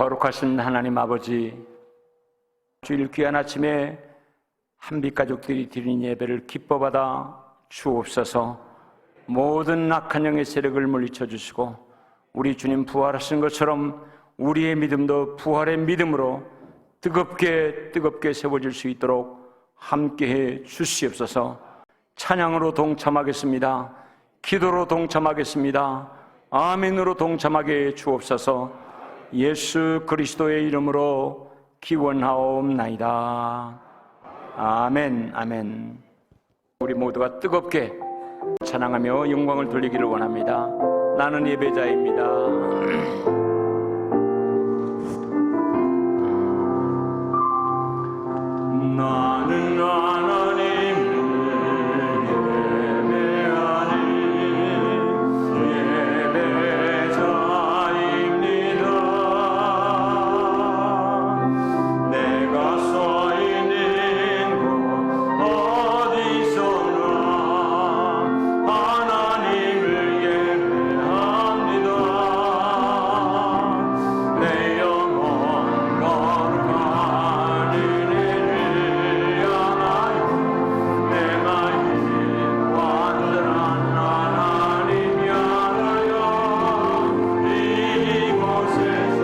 거룩하신 하나님 아버지, 주일 귀한 아침에 한빛 가족들이 드린 예배를 기뻐받아 주옵소서. 모든 악한 영의 세력을 물리쳐 주시고 우리 주님 부활하신 것처럼 우리의 믿음도 부활의 믿음으로 뜨겁게 세워질 수 있도록 함께해 주시옵소서. 찬양으로 동참하겠습니다. 기도로 동참하겠습니다. 아멘으로 동참하게 해 주옵소서. 예수 그리스도의 이름으로 기원하옵나이다. 아멘. 아멘. 우리 모두가 뜨겁게 찬양하며 영광을 돌리기를 원합니다. 나는 예배자입니다. 나는 하나님을 예배하는 예배자입니다. 내가 서 있는 곳 어디서나 하나님을 예배합니다. 내 영혼 거룩한 은혜를 내 마음 완전한 하나님 향하여 이곳에서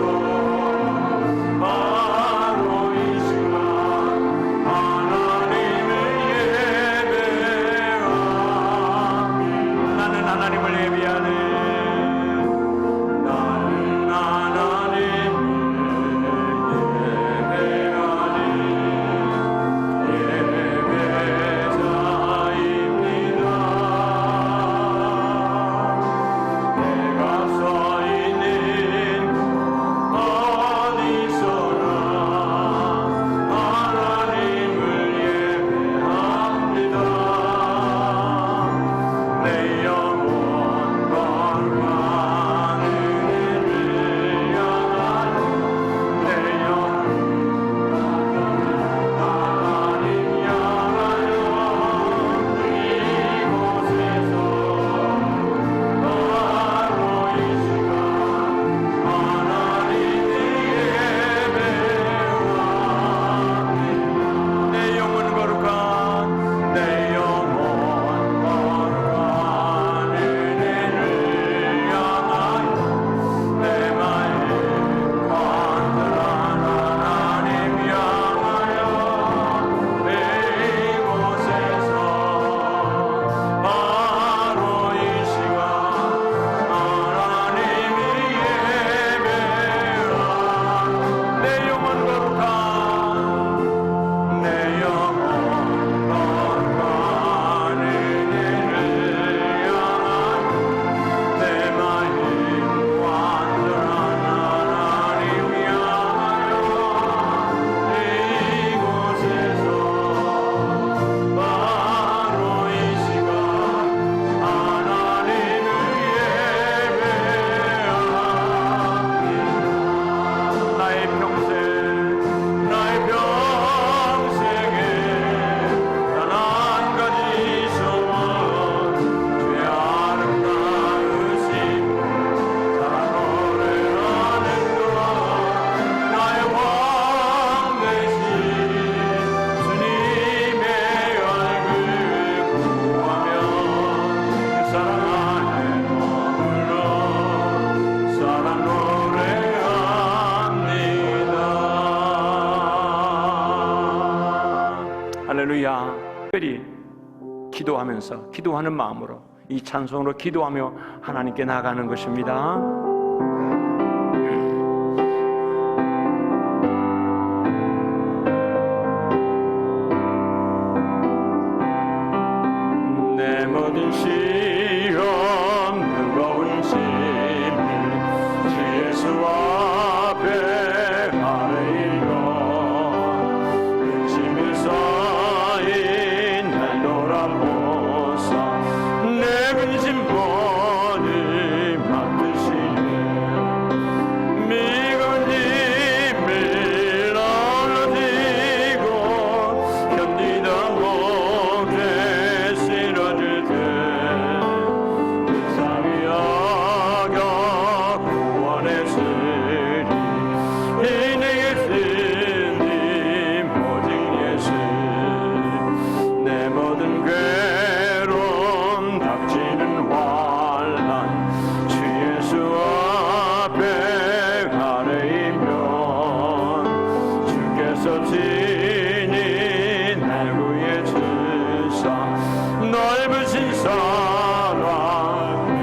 바로 이 시간 하나님을 예배합니다. 나는 하나님을 예배하는 할렐루야. 특별히 기도하면서 기도하는 마음으로 이 찬송으로 기도하며 하나님께 나가는 것입니다. 내 모든 시험 무거운 짐을 주 예수 앞에 아뢰이고 근심이 쌓인 날 돌아보사 내 근심권을 맡으시네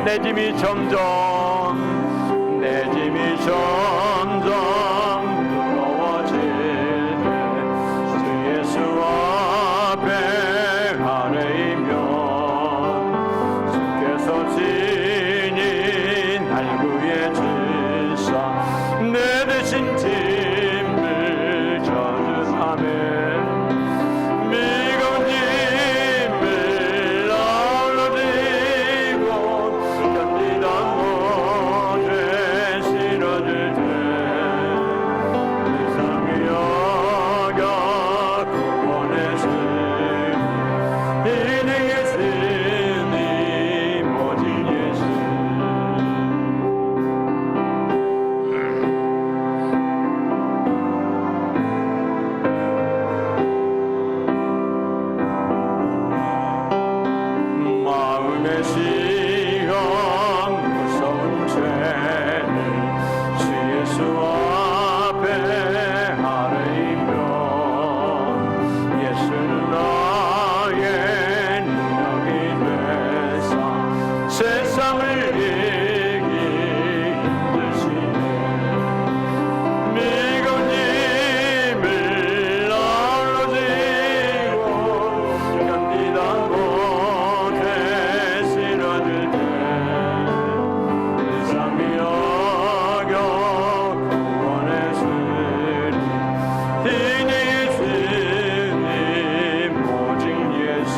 내 짐이 점점 무거워질 때 주 예수 앞에 아뢰이면 주께서 친히 날 구해 주사 내 대신 짐을 져주사매 미가운 짐을 나올라지고 견디다 못해 실어줄 때 세상이 여겨 구원했으니 인생의 스님 오직 예수 마음의 시험 무서운 죄는 주 예수 앞에 아뢰이면 예수는 나의 능력이 되사 세상을 이기 힘드시네 미가운 짐을 나올라지고 견디다 못해 실어줄 때 세상이 여겨 구원했으니 이니 예수님 오직 예수.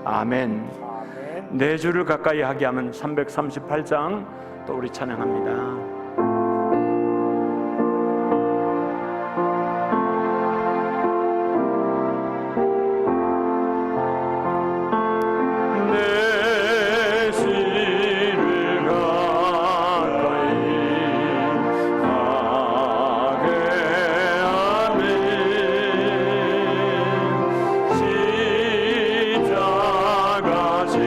아멘. 내 주를 가까이 하게 하면 338장 또 우리 찬양합니다. 내 시를 가까이 하게 하면 십자가 짐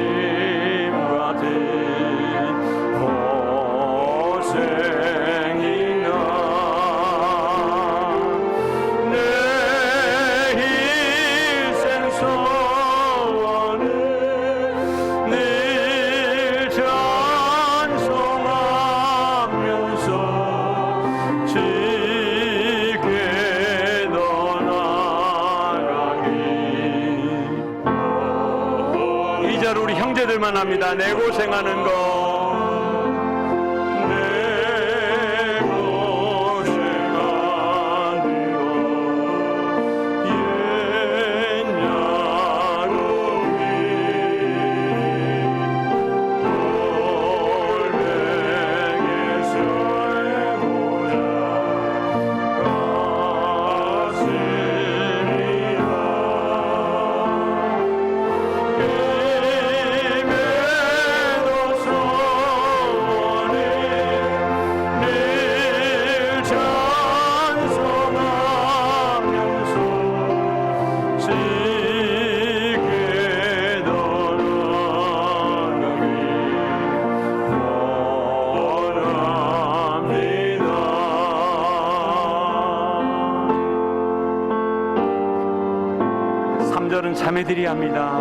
같은 고생이나 내 희생 소원을 늘 찬송하면서 지게 떠나가기. 이 자로 우리 형제들만 합니다. 내 고생하는 거 내 고생하는 거 옛 야곱이 골뱅에서 보자 가슴이라 힘에도 소원에 늘 찬송하면서 지게 떠나가기 원합니다. 3절은 자매들이 합니다.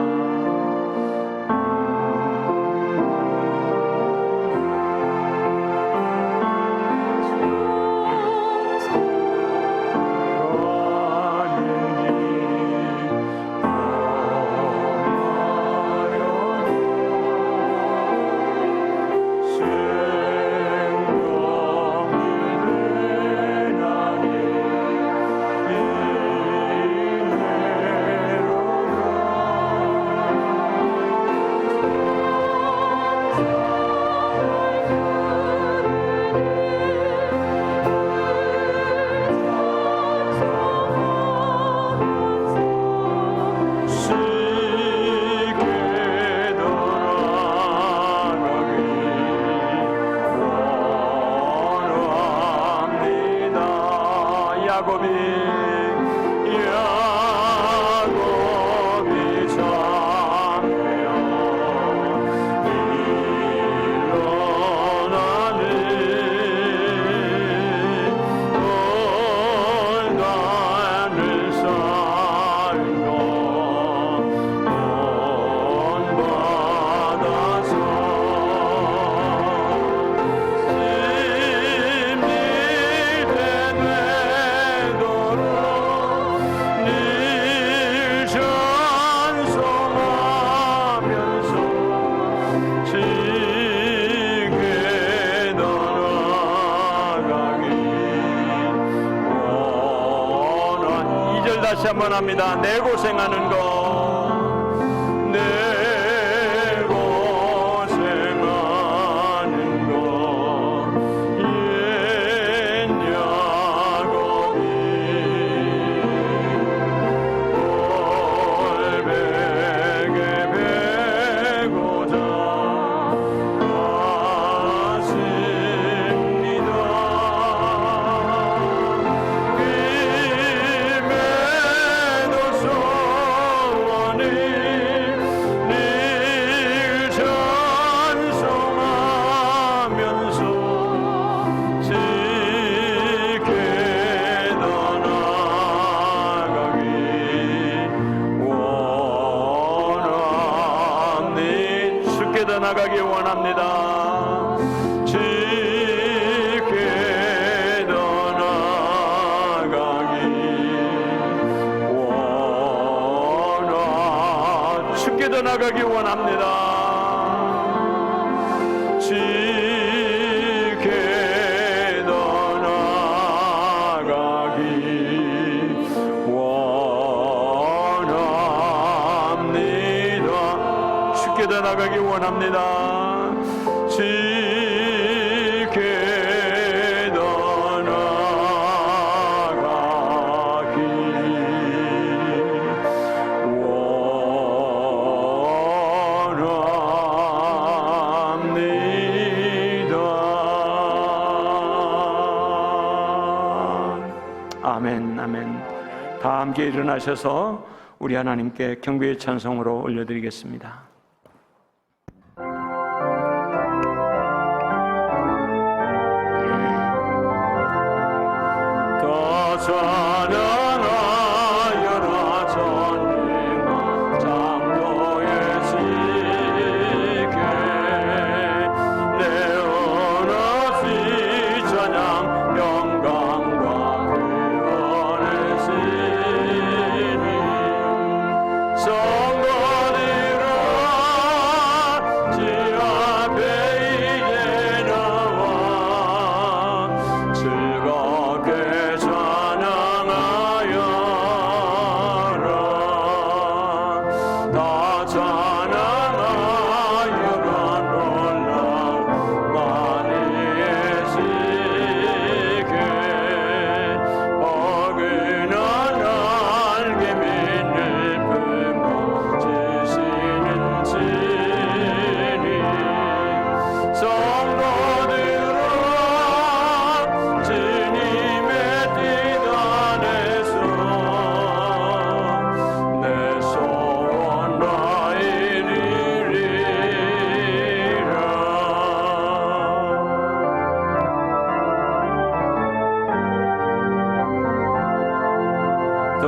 한번 합니다. 내 고생하는 거, 내 고생하는 거, 옛 야곱이 골백에 베고자 가십니다. 김에도 소원이 늘 찬송하면서 지게 떠나가기 원합니다. 쉽게 떠나가기 원합니다. 지게 떠나가기 쉽게 떠나가기 원합니다. 지게 떠나가기 원합니다. 쉽게 떠나가기 원합니다. 지게 떠나가기 원합니다. 아멘, 아멘. 다 함께 일어나셔서 우리 하나님께 경배의 찬송으로 올려드리겠습니다. 더 찬양하여라 전능한 창조의 시계 내어놓지 찬양 영광과 구원의 신이 성도들아 지 앞에 이제 나와 즐겁게 찬양하여라. 다 찬양하여라. 놀라운 만유의 시계 어긋난 날개민을 품어 지시는 진리 성도들아 주님의 뜻 안에서 내 소원 다 이루리라. 더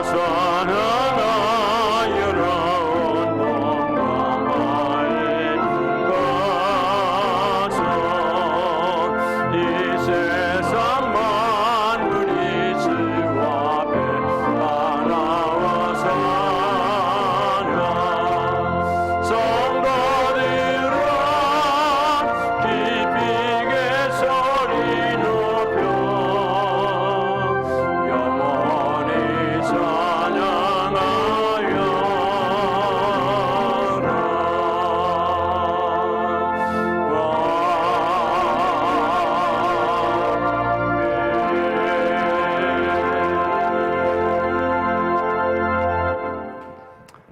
찬양하여라. 온몸과 마음 가서 이 세상 만물이 주 앞에 다 나와 사냐 성도들아 기쁘게 소리 높여 영원히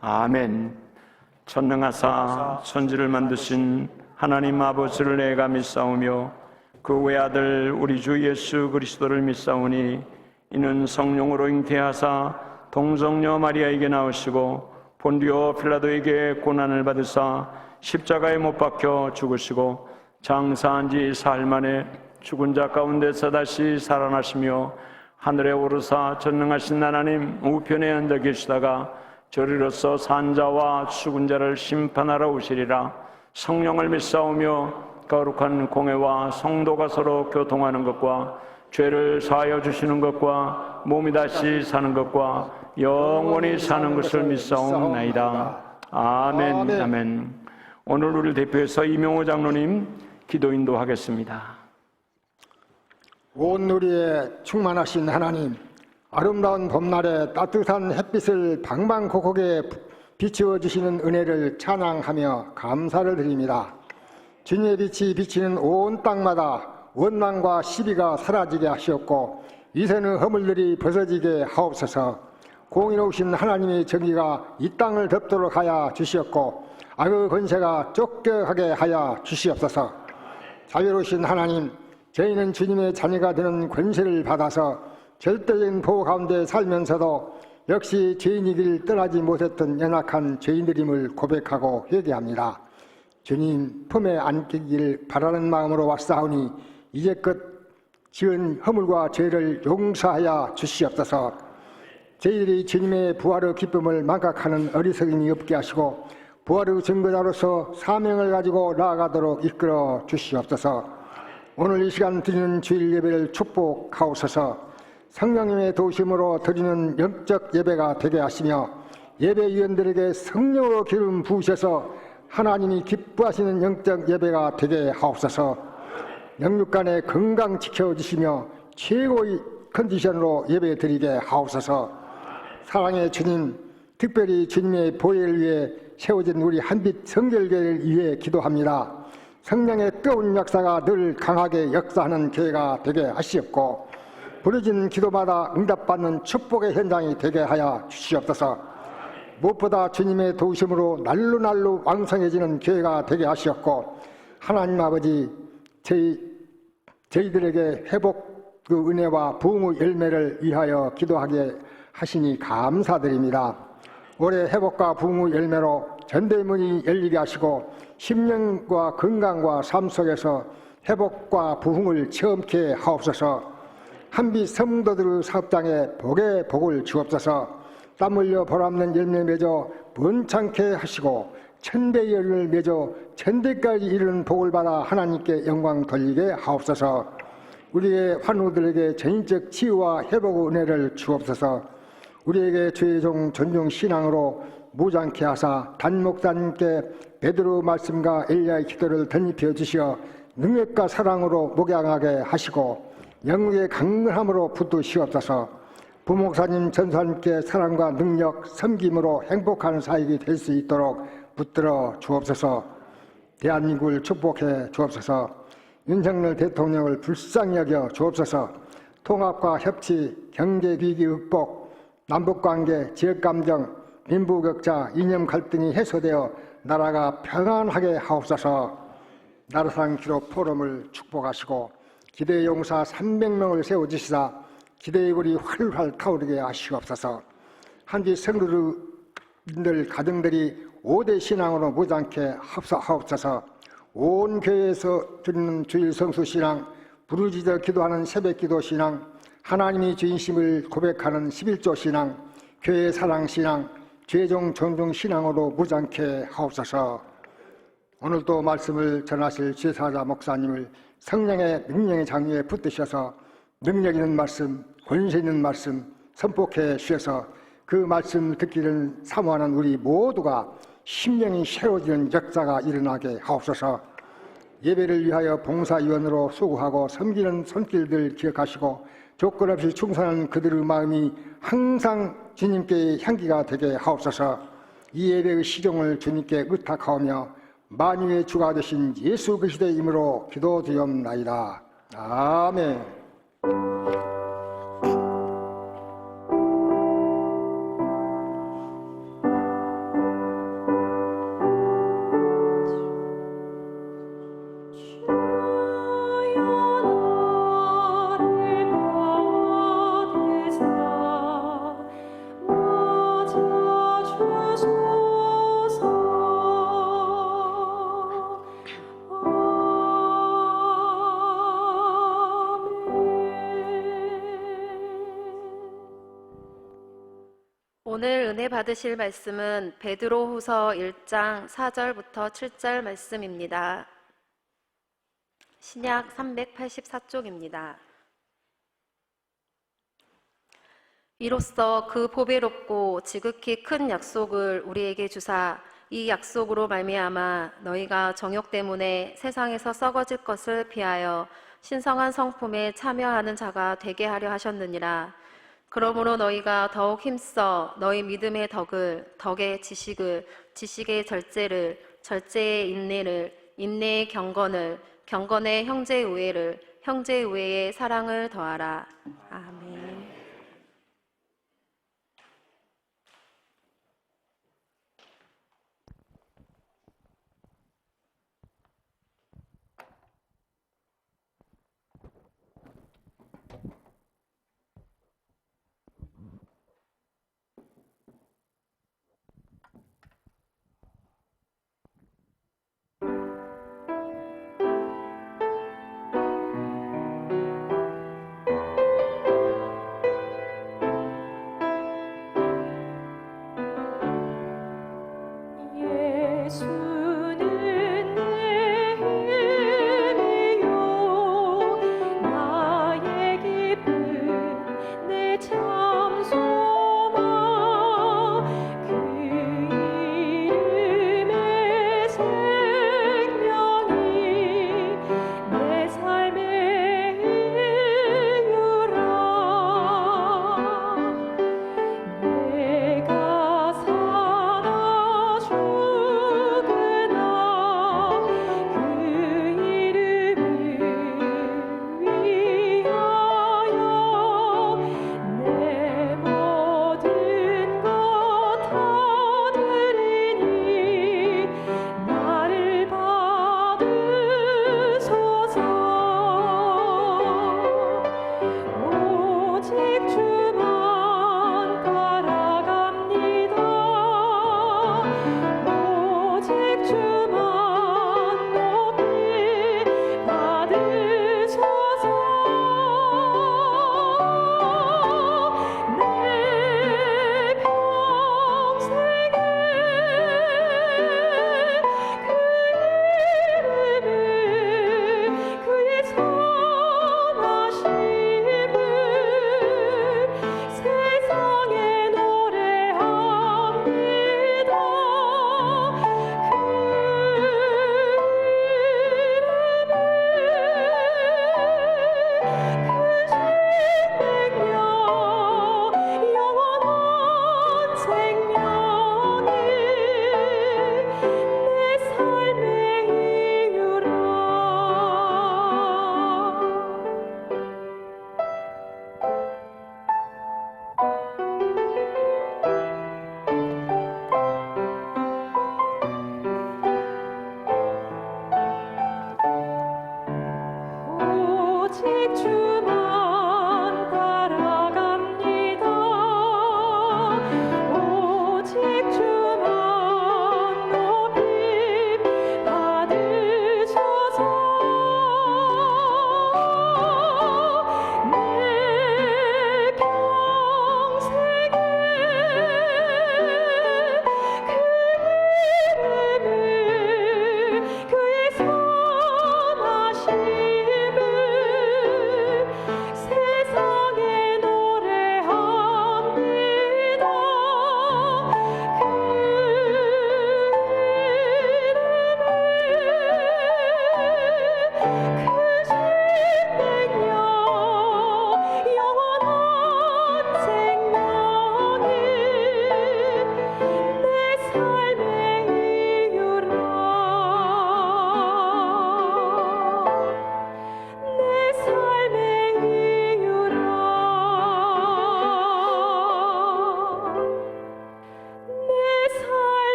아멘. 전능하사 천지를 만드신 하나님 아버지를 내가 믿사오며 그 외아들 우리 주 예수 그리스도를 믿사오니 이는 성령으로 잉태하사 동정녀 마리아에게 나오시고 본디오 필라도에게 고난을 받으사 십자가에 못 박혀 죽으시고 장사한 지 사흘 만에 죽은 자 가운데서 다시 살아나시며 하늘에 오르사 전능하신 하나님 우편에 앉아 계시다가 저리로서 산자와 죽은 자를 심판하러 오시리라. 성령을 믿사오며 거룩한 공회와 성도가 서로 교통하는 것과 죄를 사하여 주시는 것과 몸이 다시 사는 것과 영원히 사는 것을 믿사옵나이다. 아멘. 아멘. 오늘 우리를 대표해서 이명호 장로님 기도 인도하겠습니다. 온 우리의 충만하신 하나님, 아름다운 봄날에 따뜻한 햇빛을 방방곡곡에 비추어 주시는 은혜를 찬양하며 감사를 드립니다. 주님의 빛이 비치는 온 땅마다 원망과 시비가 사라지게 하시었고 위선의 허물들이 벗어지게 하옵소서. 공의로우신 하나님의 정의가 이 땅을 덮도록 하여 주시었고 악의 권세가 쫓겨가게 하여 주시옵소서. 자유로우신 하나님, 저희는 주님의 자녀가 되는 권세를 받아서 절대적인 보호 가운데 살면서도 역시 죄인이길 떠나지 못했던 연약한 죄인들임을 고백하고 회개합니다. 주님 품에 안기길 바라는 마음으로 왔사오니 이제껏 지은 허물과 죄를 용서하여 주시옵소서. 저희들이 주님의 부활의 기쁨을 망각하는 어리석음이 없게 하시고 부활의 증거자로서 사명을 가지고 나아가도록 이끌어 주시옵소서. 오늘 이 시간 드리는 주일 예배를 축복하옵소서. 성령님의 도우심으로 드리는 영적 예배가 되게 하시며 예배위원들에게 성령으로 기름 부으셔서 하나님이 기뻐하시는 영적 예배가 되게 하옵소서. 영육간에 건강 지켜주시며 최고의 컨디션으로 예배 드리게 하옵소서. 사랑의 주님, 특별히 주님의 보혜를 위해 세워진 우리 한빛 성결교회를 위해 기도합니다. 성령의 뜨거운 역사가 늘 강하게 역사하는 교회가 되게 하시옵고 부르짖는 기도마다 응답받는 축복의 현장이 되게 하여 주시옵소서. 무엇보다 주님의 도우심으로 날로 왕성해지는 교회가 되게 하시옵고 하나님 아버지, 저희들에게 회복 그 은혜와 부흥의 열매를 위하여 기도하게 하시니 감사드립니다. 올해 회복과 부흥의 열매로 전대문이 열리게 하시고 심령과 건강과 삶 속에서 회복과 부흥을 체험케 하옵소서. 한빛 성도들의 사업장에 복의 복을 주옵소서. 땀 흘려 보람난 열매 맺어 번창케 하시고 천배의 열을 맺어 천대까지 이르는 복을 받아 하나님께 영광 돌리게 하옵소서. 우리의 환우들에게 전인적 치유와 회복의 은혜를 주옵소서. 우리에게 주의 종 전종 신앙으로 무장케 하사 단목사님께 베드로 말씀과 엘리야의 기도를 덧입혀 주시어 능력과 사랑으로 목양하게 하시고 영육의 강건함으로 붙드시옵소서. 부목사님 전사님께 사랑과 능력, 섬김으로 행복한 사역이 될 수 있도록 붙들어 주옵소서. 대한민국을 축복해 주옵소서. 윤석열 대통령을 불쌍히 여겨 주옵소서. 통합과 협치, 경제위기 극복, 남북관계, 지역감정, 빈부격차, 이념 갈등이 해소되어 나라가 평안하게 하옵소서. 나라상 기록 포럼을 축복하시고 기대의 용사 300명을 세워주시사 기대의 불이 활활 타오르게 하시옵소서. 한지 성도들 가정들이 5대 신앙으로 무장케 하옵소서. 온 교회에서 드리는 주일 성수 신앙, 부르짖어 기도하는 새벽 기도 신앙, 하나님이 주인심을 고백하는 11조 신앙, 교회 사랑 신앙, 죄종 존중 신앙으로 무장케 하옵소서. 오늘도 말씀을 전하실 제사자 목사님을 성령의 능력의 장유에 붙드셔서 능력 있는 말씀, 권세 있는 말씀 선포해 주셔서 그 말씀 듣기를 사모하는 우리 모두가 심령이 새로워지는 역사가 일어나게 하옵소서. 예배를 위하여 봉사위원으로 수고하고 섬기는 손길들 기억하시고 조건 없이 충성하는 그들의 마음이 항상 주님께 향기가 되게 하옵소서. 이 예배의 시종을 주님께 의탁하오며 만유의 주가 되신 예수 그리스도의 이름으로 기도드리옵나이다. 아멘. 오늘 은혜 받으실 말씀은 베드로후서 1장 4절부터 7절 말씀입니다. 신약 384쪽입니다. 이로써 그 보배롭고 지극히 큰 약속을 우리에게 주사 이 약속으로 말미암아 너희가 정욕 때문에 세상에서 썩어질 것을 피하여 신성한 성품에 참여하는 자가 되게 하려 하셨느니라. 그러므로 너희가 더욱 힘써 너희 믿음의 덕의 지식을, 지식의 절제를, 절제의 인내를, 인내의 경건을, 경건의 형제 우애를, 형제 우애의 사랑을 더하라. 아멘.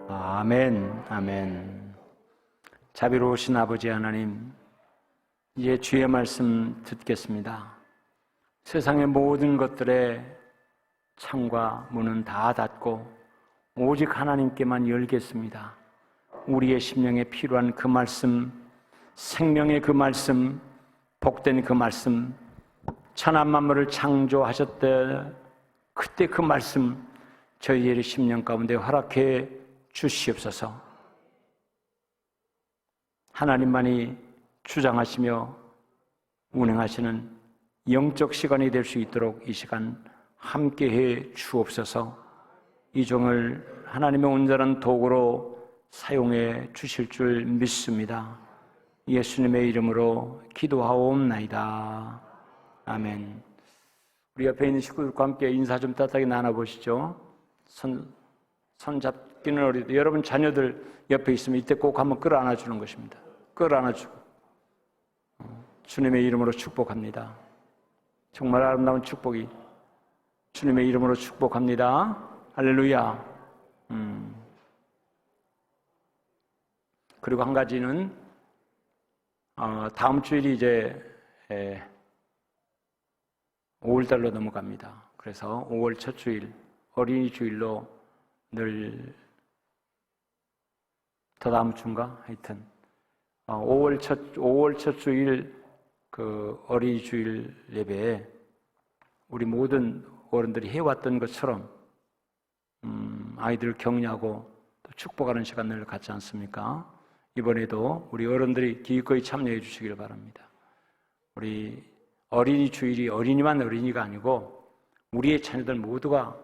아멘, 아멘. 자비로우신 아버지 하나님, 이제 주의 말씀 듣겠습니다. 세상의 모든 것들의 창과 문은 다 닫고 오직 하나님께만 열겠습니다. 우리의 심령에 필요한 그 말씀, 생명의 그 말씀, 복된 그 말씀, 천하 만물을 창조하셨대 그때 그 말씀 저희의 심령 가운데 허락해 주시옵소서. 하나님만이 주장하시며 운행하시는 영적 시간이 될 수 있도록 이 시간 함께해 주옵소서. 이 종을 하나님의 온전한 도구로 사용해 주실 줄 믿습니다. 예수님의 이름으로 기도하옵나이다. 아멘. 우리 옆에 있는 식구들과 함께 인사 좀 따뜻하게 나눠보시죠. 손 잡기는 어리도 여러분 자녀들 옆에 있으면 이때 꼭 한번 끌어안아 주는 것입니다. 끌어안아주고 주님의 이름으로 축복합니다. 정말 아름다운 축복이 주님의 이름으로 축복합니다. 할렐루야. 그리고 한 가지는 다음 주일이 이제 5월달로 넘어갑니다. 그래서 5월 첫 주일 어린이 주일로 늘 더 다음 주인가 하여튼 5월 첫 주일 그 어린이 주일 예배에 우리 모든 어른들이 해왔던 것처럼 아이들을 격려하고 또 축복하는 시간을 갖지 않습니까? 이번에도 우리 어른들이 기꺼이 참여해 주시길 바랍니다. 우리 어린이 주일이 어린이만 어린이가 아니고 우리의 자녀들 모두가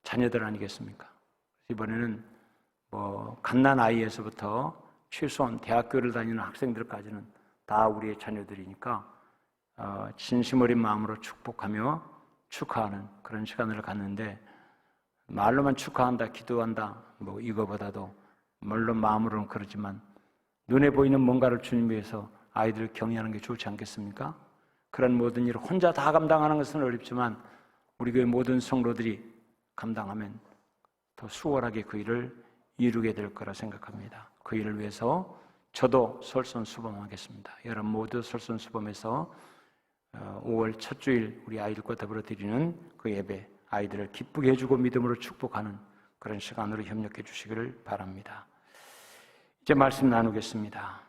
자녀들 아니겠습니까? 이번에는 갓난 아이에서부터 최소한 대학교를 다니는 학생들까지는 다 우리의 자녀들이니까 진심 어린 마음으로 축복하며 축하하는 그런 시간을 갖는데 말로만 축하한다, 기도한다 이거보다도 물론 마음으로는 그러지만 눈에 보이는 뭔가를 주님 위해서 아이들을 격려하는 게 좋지 않겠습니까? 그런 모든 일을 혼자 다 감당하는 것은 어렵지만 우리 교회 모든 성도들이 감당하면 더 수월하게 그 일을 이루게 될 거라 생각합니다. 그 일을 위해서 저도 솔선수범하겠습니다. 여러분 모두 솔선수범해서 5월 첫 주일 우리 아이들과 더불어 드리는 그 예배 아이들을 기쁘게 해주고 믿음으로 축복하는 그런 시간으로 협력해 주시기를 바랍니다. 이제 말씀 나누겠습니다.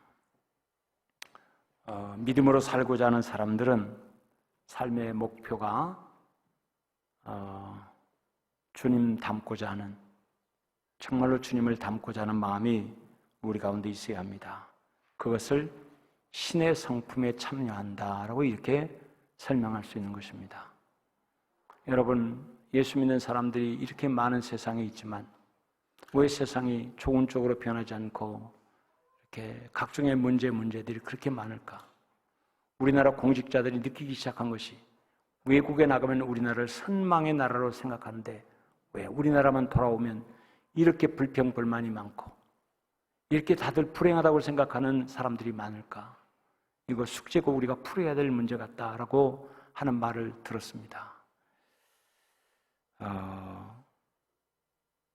믿음으로 살고자 하는 사람들은 삶의 목표가 주님 닮고자 하는 정말로 주님을 닮고자 하는 마음이 우리 가운데 있어야 합니다. 그것을 신의 성품에 참여한다라고 이렇게 설명할 수 있는 것입니다. 여러분 예수 믿는 사람들이 이렇게 많은 세상에 있지만 왜 세상이 좋은 쪽으로 변하지 않고 이렇게 각종의 문제들이 그렇게 많을까? 우리나라 공직자들이 느끼기 시작한 것이 외국에 나가면 우리나라를 선망의 나라로 생각하는데 왜 우리나라만 돌아오면 이렇게 불평불만이 많고 이렇게 다들 불행하다고 생각하는 사람들이 많을까? 이거 숙제고 우리가 풀어야 될 문제 같다라고 하는 말을 들었습니다.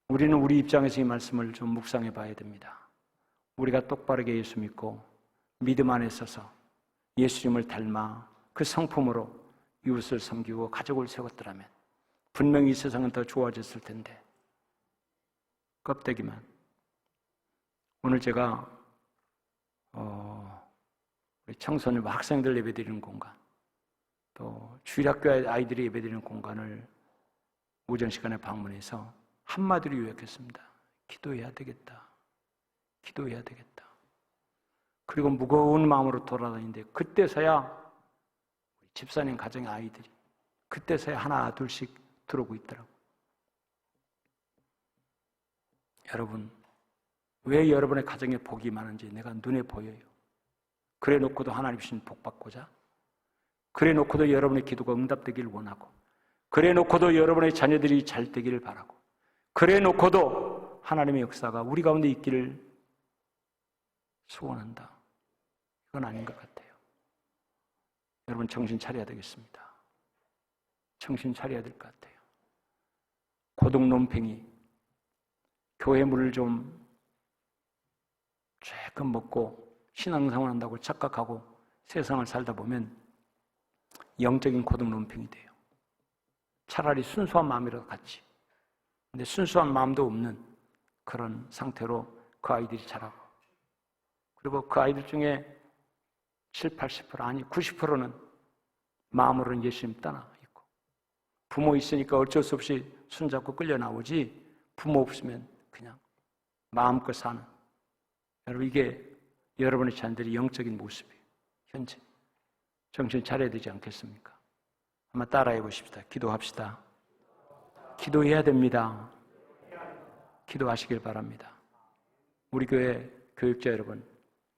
우리는 우리 입장에서 이 말씀을 좀 묵상해 봐야 됩니다. 우리가 똑바르게 예수 믿고 믿음 안에 서서 예수님을 닮아 그 성품으로 이웃을 섬기고 가족을 세웠더라면 분명히 이 세상은 더 좋아졌을 텐데 껍데기만. 오늘 제가 우리 청소년과 학생들 예배드리는 공간 또 주일학교 아이들이 예배드리는 공간을 오전 시간에 방문해서 한마디로 요약했습니다. 기도해야 되겠다. 기도해야 되겠다. 그리고 무거운 마음으로 돌아다니는데 그때서야 집사님 가정의 아이들이 그때서야 하나 둘씩 들어오고 있더라고요. 여러분 왜 여러분의 가정에 복이 많은지 내가 눈에 보여요. 그래 놓고도 하나님 주신 복 받고자 그래 놓고도 여러분의 기도가 응답되기를 원하고 그래 놓고도 여러분의 자녀들이 잘 되기를 바라고 그래 놓고도 하나님의 역사가 우리 가운데 있기를 소원한다. 이건 아닌 것 같아요. 여러분 정신 차려야 되겠습니다. 정신 차려야 될 것 같아요. 고등놈팽이 교회 물을 좀 조금 먹고 신앙생활 한다고 착각하고 세상을 살다 보면 영적인 고등놈팽이 돼요. 차라리 순수한 마음이라도 같이. 근데 순수한 마음도 없는 그런 상태로 그 아이들이 자라고 그리고 그 아이들 중에 7, 80% 아니 90%는 마음으로는 예수님 떠나 있고 부모 있으니까 어쩔 수 없이 손잡고 끌려 나오지 부모 없으면 그냥 마음껏 사는 여러분 이게 여러분의 자녀들이 영적인 모습이에요. 현재 정신 차려야 되지 않겠습니까? 한번 따라해 보십시다. 기도합시다. 기도해야 됩니다. 기도하시길 바랍니다. 우리 교회 교육자 여러분,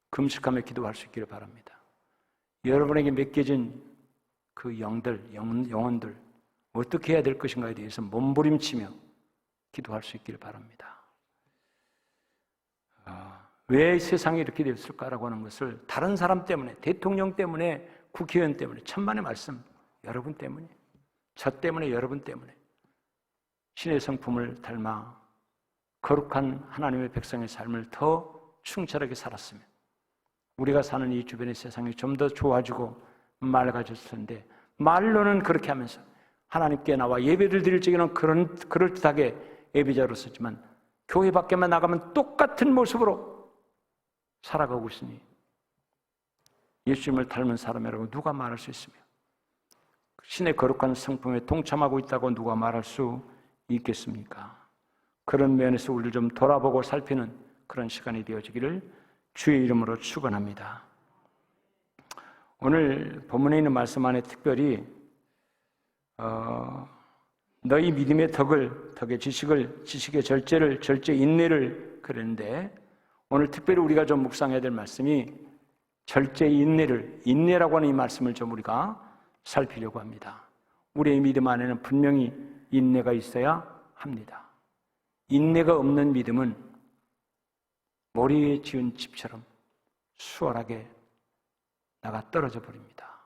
금식하며 기도할 수 있기를 바랍니다. 여러분에게 맡겨진 그 영혼들 어떻게 해야 될 것인가에 대해서 몸부림치며 기도할 수 있기를 바랍니다. 왜 세상이 이렇게 됐을까라고 하는 것을 다른 사람 때문에, 대통령 때문에, 국회의원 때문에, 천만의 말씀, 여러분 때문에, 저 때문에, 여러분 때문에 신의 성품을 닮아 거룩한 하나님의 백성의 삶을 더 충실하게 살았으면 우리가 사는 이 주변의 세상이 좀 더 좋아지고 맑아졌을 텐데, 말로는 그렇게 하면서 하나님께 나와 예배를 드릴 적에는 그럴듯하게 예배자로 쓰지만 교회 밖에만 나가면 똑같은 모습으로 살아가고 있으니 예수님을 닮은 사람이라고 누가 말할 수 있으며 신의 거룩한 성품에 동참하고 있다고 누가 말할 수 있겠습니까? 그런 면에서 우리를 좀 돌아보고 살피는 그런 시간이 되어지기를 주의 이름으로 축원합니다. 오늘 본문에 있는 말씀 안에 특별히 너희 믿음의 덕의 지식을, 지식의 절제를, 절제의 인내를 그랬는데, 오늘 특별히 우리가 좀 묵상해야 될 말씀이 절제의 인내를, 인내라고 하는 이 말씀을 좀 우리가 살피려고 합니다. 우리의 믿음 안에는 분명히 인내가 있어야 합니다. 인내가 없는 믿음은 모래에 지은 집처럼 수월하게 나가 떨어져 버립니다.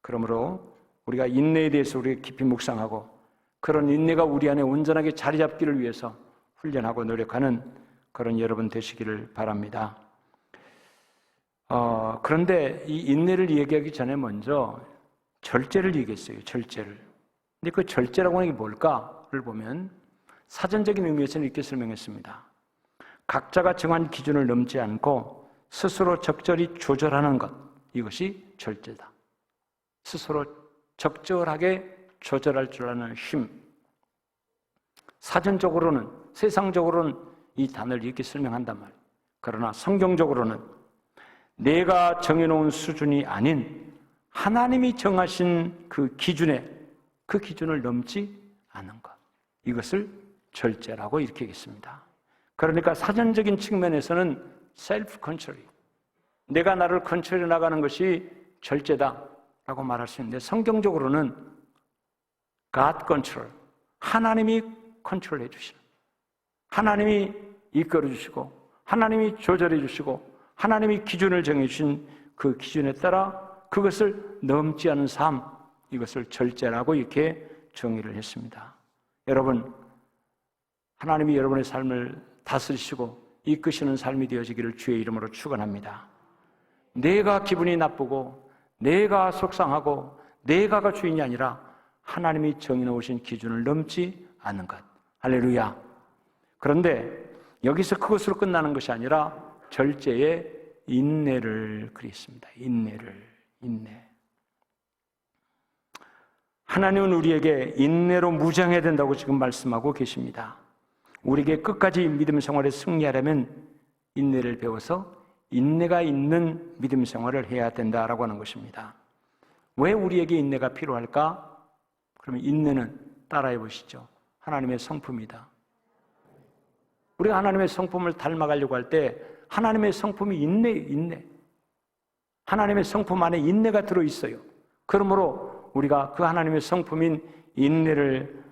그러므로 우리가 인내에 대해서 우리가 깊이 묵상하고 그런 인내가 우리 안에 온전하게 자리 잡기를 위해서 훈련하고 노력하는 그런 여러분 되시기를 바랍니다. 그런데 이 인내를 얘기하기 전에 먼저 절제를 얘기했어요. 절제를. 근데 그 절제라고 하는 게 뭘까를 보면 사전적인 의미에서는 이렇게 설명했습니다. 각자가 정한 기준을 넘지 않고 스스로 적절히 조절하는 것, 이것이 절제다. 스스로 적절하게 조절할 줄 아는 힘. 사전적으로는, 세상적으로는 이 단어를 이렇게 설명한단 말이에요. 그러나 성경적으로는 내가 정해놓은 수준이 아닌 하나님이 정하신 그 기준을 넘지 않은 것, 이것을 절제라고 이렇게 하겠습니다. 그러니까 사전적인 측면에서는 셀프 컨트롤, 내가 나를 컨트롤해 나가는 것이 절제다라고 말할 수 있는데, 성경적으로는 God control, 하나님이 컨트롤해 주시는, 하나님이 이끌어 주시고 하나님이 조절해 주시고 하나님이 기준을 정해 주신 그 기준에 따라 그것을 넘지 않은 삶, 이것을 절제라고 이렇게 정의를 했습니다. 여러분, 하나님이 여러분의 삶을 다스리시고 이끄시는 삶이 되어지기를 주의 이름으로 축원합니다. 내가 기분이 나쁘고 내가 속상하고 내가가 주인이 아니라 하나님이 정해놓으신 기준을 넘지 않는 것. 할렐루야. 그런데 여기서 그것으로 끝나는 것이 아니라 절제의 인내를 그리했습니다. 인내. 하나님은 우리에게 인내로 무장해야 된다고 지금 말씀하고 계십니다. 우리에게 끝까지 믿음 생활에 승리하려면 인내를 배워서 인내가 있는 믿음 생활을 해야 된다라고 하는 것입니다. 왜 우리에게 인내가 필요할까? 그러면 인내는 따라해 보시죠. 하나님의 성품이다. 우리가 하나님의 성품을 닮아가려고 할 때 하나님의 성품이 인내. 하나님의 성품 안에 인내가 들어있어요. 그러므로 우리가 그 하나님의 성품인 인내를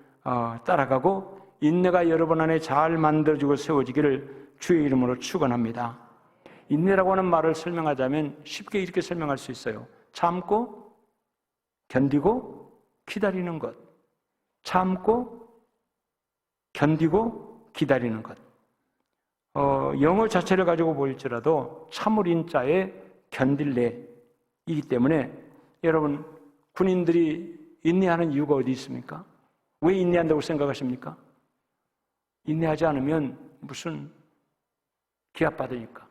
따라가고 인내가 여러분 안에 잘 만들어지고 세워지기를 주의 이름으로 축원합니다. 인내라고 하는 말을 설명하자면 쉽게 이렇게 설명할 수 있어요. 참고, 견디고, 기다리는 것. 참고, 견디고, 기다리는 것. 영어 자체를 가지고 볼지라도 참을 인자에 견딜래이기 때문에 여러분, 군인들이 인내하는 이유가 어디 있습니까? 왜 인내한다고 생각하십니까? 인내하지 않으면 무슨 기합받으니까,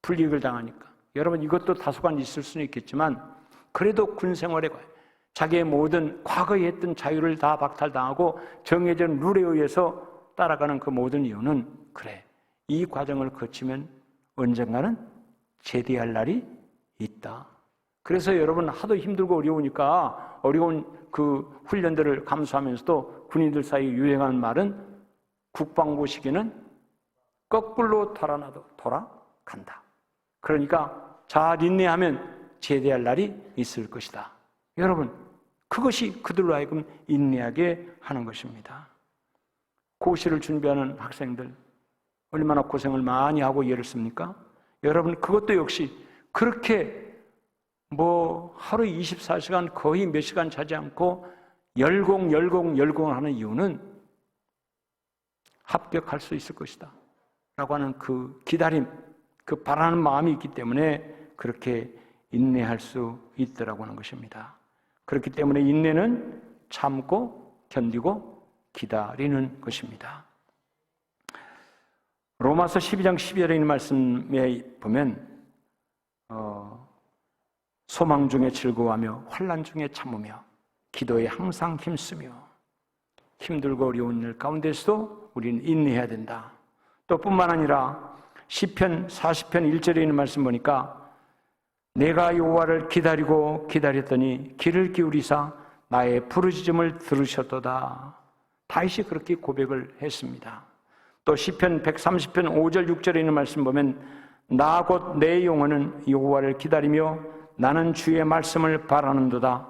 불이익을 당하니까. 여러분, 이것도 다소간 있을 수는 있겠지만 그래도 군 생활에 자기의 모든 과거에 했던 자유를 다 박탈당하고 정해진 룰에 의해서 따라가는 그 모든 이유는 그래, 이 과정을 거치면 언젠가는 제대할 날이 있다. 그래서 여러분 하도 힘들고 어려우니까 어려운 그 훈련들을 감수하면서도 군인들 사이에 유행하는 말은 국방부 시기는 거꾸로 돌아나도 돌아간다. 그러니까 잘 인내하면 제대할 날이 있을 것이다. 여러분, 그것이 그들로 하여금 인내하게 하는 것입니다. 고시를 준비하는 학생들 얼마나 고생을 많이 하고 예를 씁니까? 여러분, 그것도 역시 그렇게 하루 24시간 거의 몇 시간 자지 않고 열공을 하는 이유는 합격할 수 있을 것이다 라고 하는 그 기다림, 그 바라는 마음이 있기 때문에 그렇게 인내할 수 있더라고 하는 것입니다. 그렇기 때문에 인내는 참고 견디고 기다리는 것입니다. 로마서 12장 12절에 있는 말씀에 보면 소망 중에 즐거워하며 환난 중에 참으며 기도에 항상 힘쓰며 힘들고 어려운 일 가운데서도 우리는 인내해야 된다. 또 뿐만 아니라 시편 40편 1절에 있는 말씀 보니까 내가 여호와를 기다리고 기다렸더니 귀를 기울이사 나의 부르짖음을 들으셨도다. 다윗이 그렇게 고백을 했습니다. 또 시편 130편 5절 6절에 있는 말씀 보면 나 곧 내 영혼은 여호와를 기다리며 나는 주의 말씀을 바라는도다.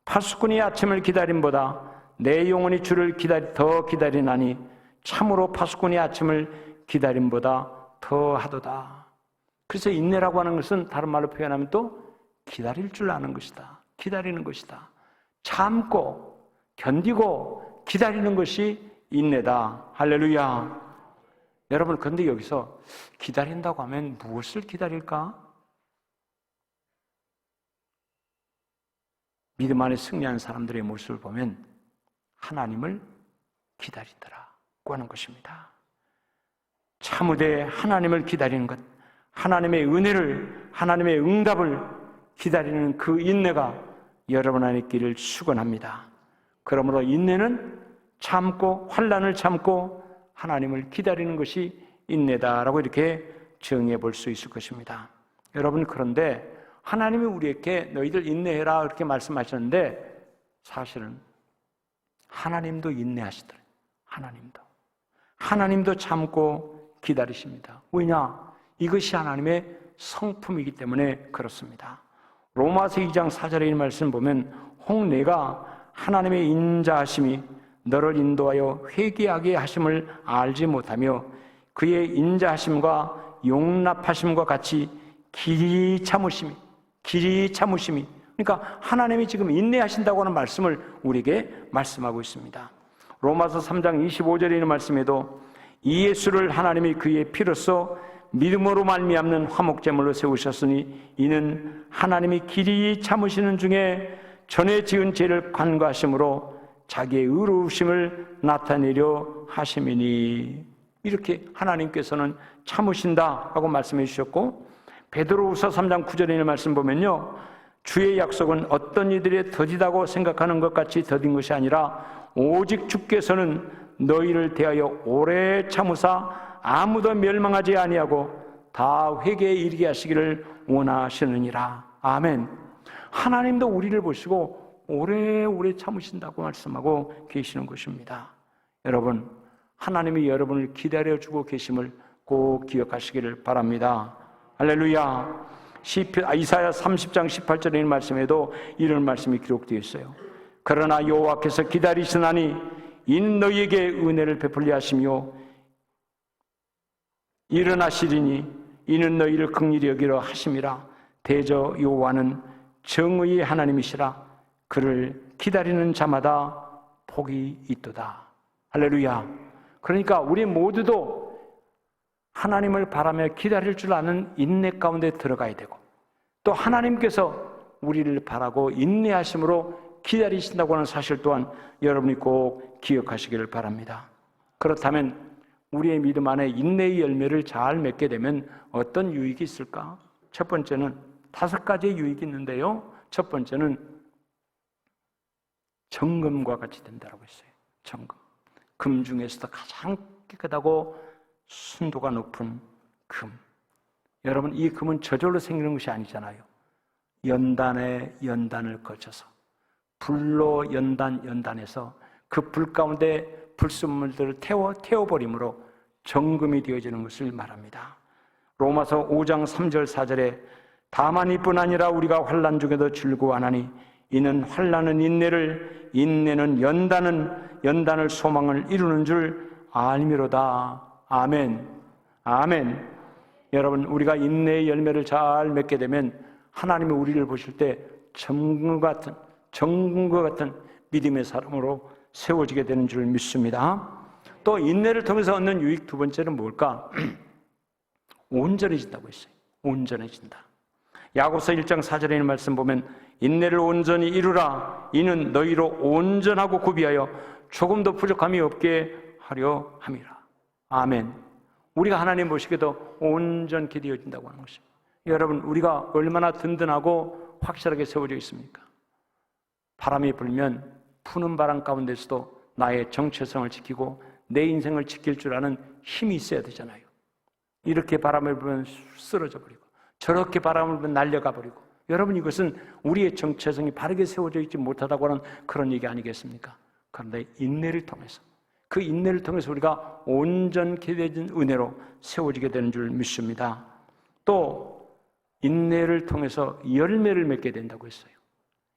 파수꾼이 아침을 기다림보다 내 영혼이 주를 더 기다리나니 참으로 파수꾼이 아침을 기다림보다 더하도다. 그래서 인내라고 하는 것은 다른 말로 표현하면 또 기다릴 줄 아는 것이다. 기다리는 것이다. 참고 견디고 기다리는 것이 인내다. 할렐루야. 여러분, 그런데 여기서 기다린다고 하면 무엇을 기다릴까? 믿음 안에 승리한 사람들의 모습을 보면 하나님을 기다리더라고 하는 것입니다. 참으되 하나님을 기다리는 것, 하나님의 은혜를, 하나님의 응답을 기다리는 그 인내가 여러분 안에 있기를 축원합니다. 그러므로 인내는 참고 환난을 참고 하나님을 기다리는 것이 인내다라고 이렇게 정의해 볼 수 있을 것입니다. 여러분, 그런데 하나님이 우리에게 너희들 인내해라 그렇게 말씀하셨는데 사실은 하나님도 인내하시더래요. 하나님도 참고 기다리십니다. 왜냐? 이것이 하나님의 성품이기 때문에 그렇습니다. 로마서 2장 4절에 있는 말씀 보면 혹 내가 하나님의 인자하심이 너를 인도하여 회개하게 하심을 알지 못하며 그의 인자하심과 용납하심과 같이 길이 참으심이 그러니까 하나님이 지금 인내하신다고 하는 말씀을 우리에게 말씀하고 있습니다. 로마서 3장 25절에 있는 말씀에도 이 예수를 하나님이 그의 피로써 믿음으로 말미암는 화목제물로 세우셨으니 이는 하나님이 길이 참으시는 중에 전에 지은 죄를 간과하심으로 자기의 의로우심을 나타내려 하심이니 이렇게 하나님께서는 참으신다라고 말씀해 주셨고 베드로후서 3장 9절에 있는 말씀 보면요 주의 약속은 어떤 이들의 더디다고 생각하는 것 같이 더딘 것이 아니라 오직 주께서는 너희를 대하여 오래 참으사 아무도 멸망하지 아니하고 다 회개에 이르게 하시기를 원하시느니라. 아멘. 하나님도 우리를 보시고 오래오래 참으신다고 말씀하고 계시는 것입니다. 여러분, 하나님이 여러분을 기다려주고 계심을 꼭 기억하시기를 바랍니다. 할렐루야. 이사야 30장 18절에 있는 말씀에도 이런 말씀이 기록되어 있어요. 그러나 여호와께서 기다리시나니 이는 너희에게 은혜를 베풀려 하시며 일어나시리니 이는 너희를 긍휼히 여기려 하심이라. 대저 여호와는 정의의 하나님이시라. 그를 기다리는 자마다 복이 있도다. 할렐루야. 그러니까 우리 모두도 하나님을 바라며 기다릴 줄 아는 인내 가운데 들어가야 되고 또 하나님께서 우리를 바라고 인내하심으로 기다리신다고 하는 사실 또한 여러분이 꼭 기억하시기를 바랍니다. 그렇다면 우리의 믿음 안에 인내의 열매를 잘 맺게 되면 어떤 유익이 있을까? 첫 번째는 5가지의 유익이 있는데요. 첫 번째는 정금과 같이 된다고 했어요. 정금. 금 중에서도 가장 깨끗하고 순도가 높은 금. 여러분, 이 금은 저절로 생기는 것이 아니잖아요. 연단에 연단을 거쳐서 불로 연단해서 그 불 가운데 불순물들을 태워버림으로 정금이 되어지는 것을 말합니다. 로마서 5장 3절 4절에 다만 이뿐 아니라 우리가 환난 중에도 즐거워하나니 이는 환난은 인내를, 인내는 연단을 소망을 이루는 줄 알미로다. 아멘. 아멘. 여러분, 우리가 인내의 열매를 잘 맺게 되면 하나님이 우리를 보실 때 정금과 같은 믿음의 사람으로 세워지게 되는 줄 믿습니다. 또 인내를 통해서 얻는 유익 두 번째는 뭘까? 온전해진다고 했어요. 온전해진다. 야고보서 1장 4절에 있는 말씀 보면 인내를 온전히 이루라. 이는 너희로 온전하고 구비하여 조금도 부족함이 없게 하려 함이라. 아멘. 우리가 하나님 보시기에도 온전케 되어진다고 하는 것입니다. 여러분, 우리가 얼마나 든든하고 확실하게 세워져 있습니까? 바람이 불면 푸는 바람 가운데서도 나의 정체성을 지키고 내 인생을 지킬 줄 아는 힘이 있어야 되잖아요. 이렇게 바람을 불면 쓰러져 버리고 저렇게 바람을 불면 날려가 버리고, 여러분, 이것은 우리의 정체성이 바르게 세워져 있지 못하다고 하는 그런 얘기 아니겠습니까? 그런데 인내를 통해서, 그 인내를 통해서 우리가 온전케 되는 은혜로 세워지게 되는 줄 믿습니다. 또 인내를 통해서 열매를 맺게 된다고 했어요.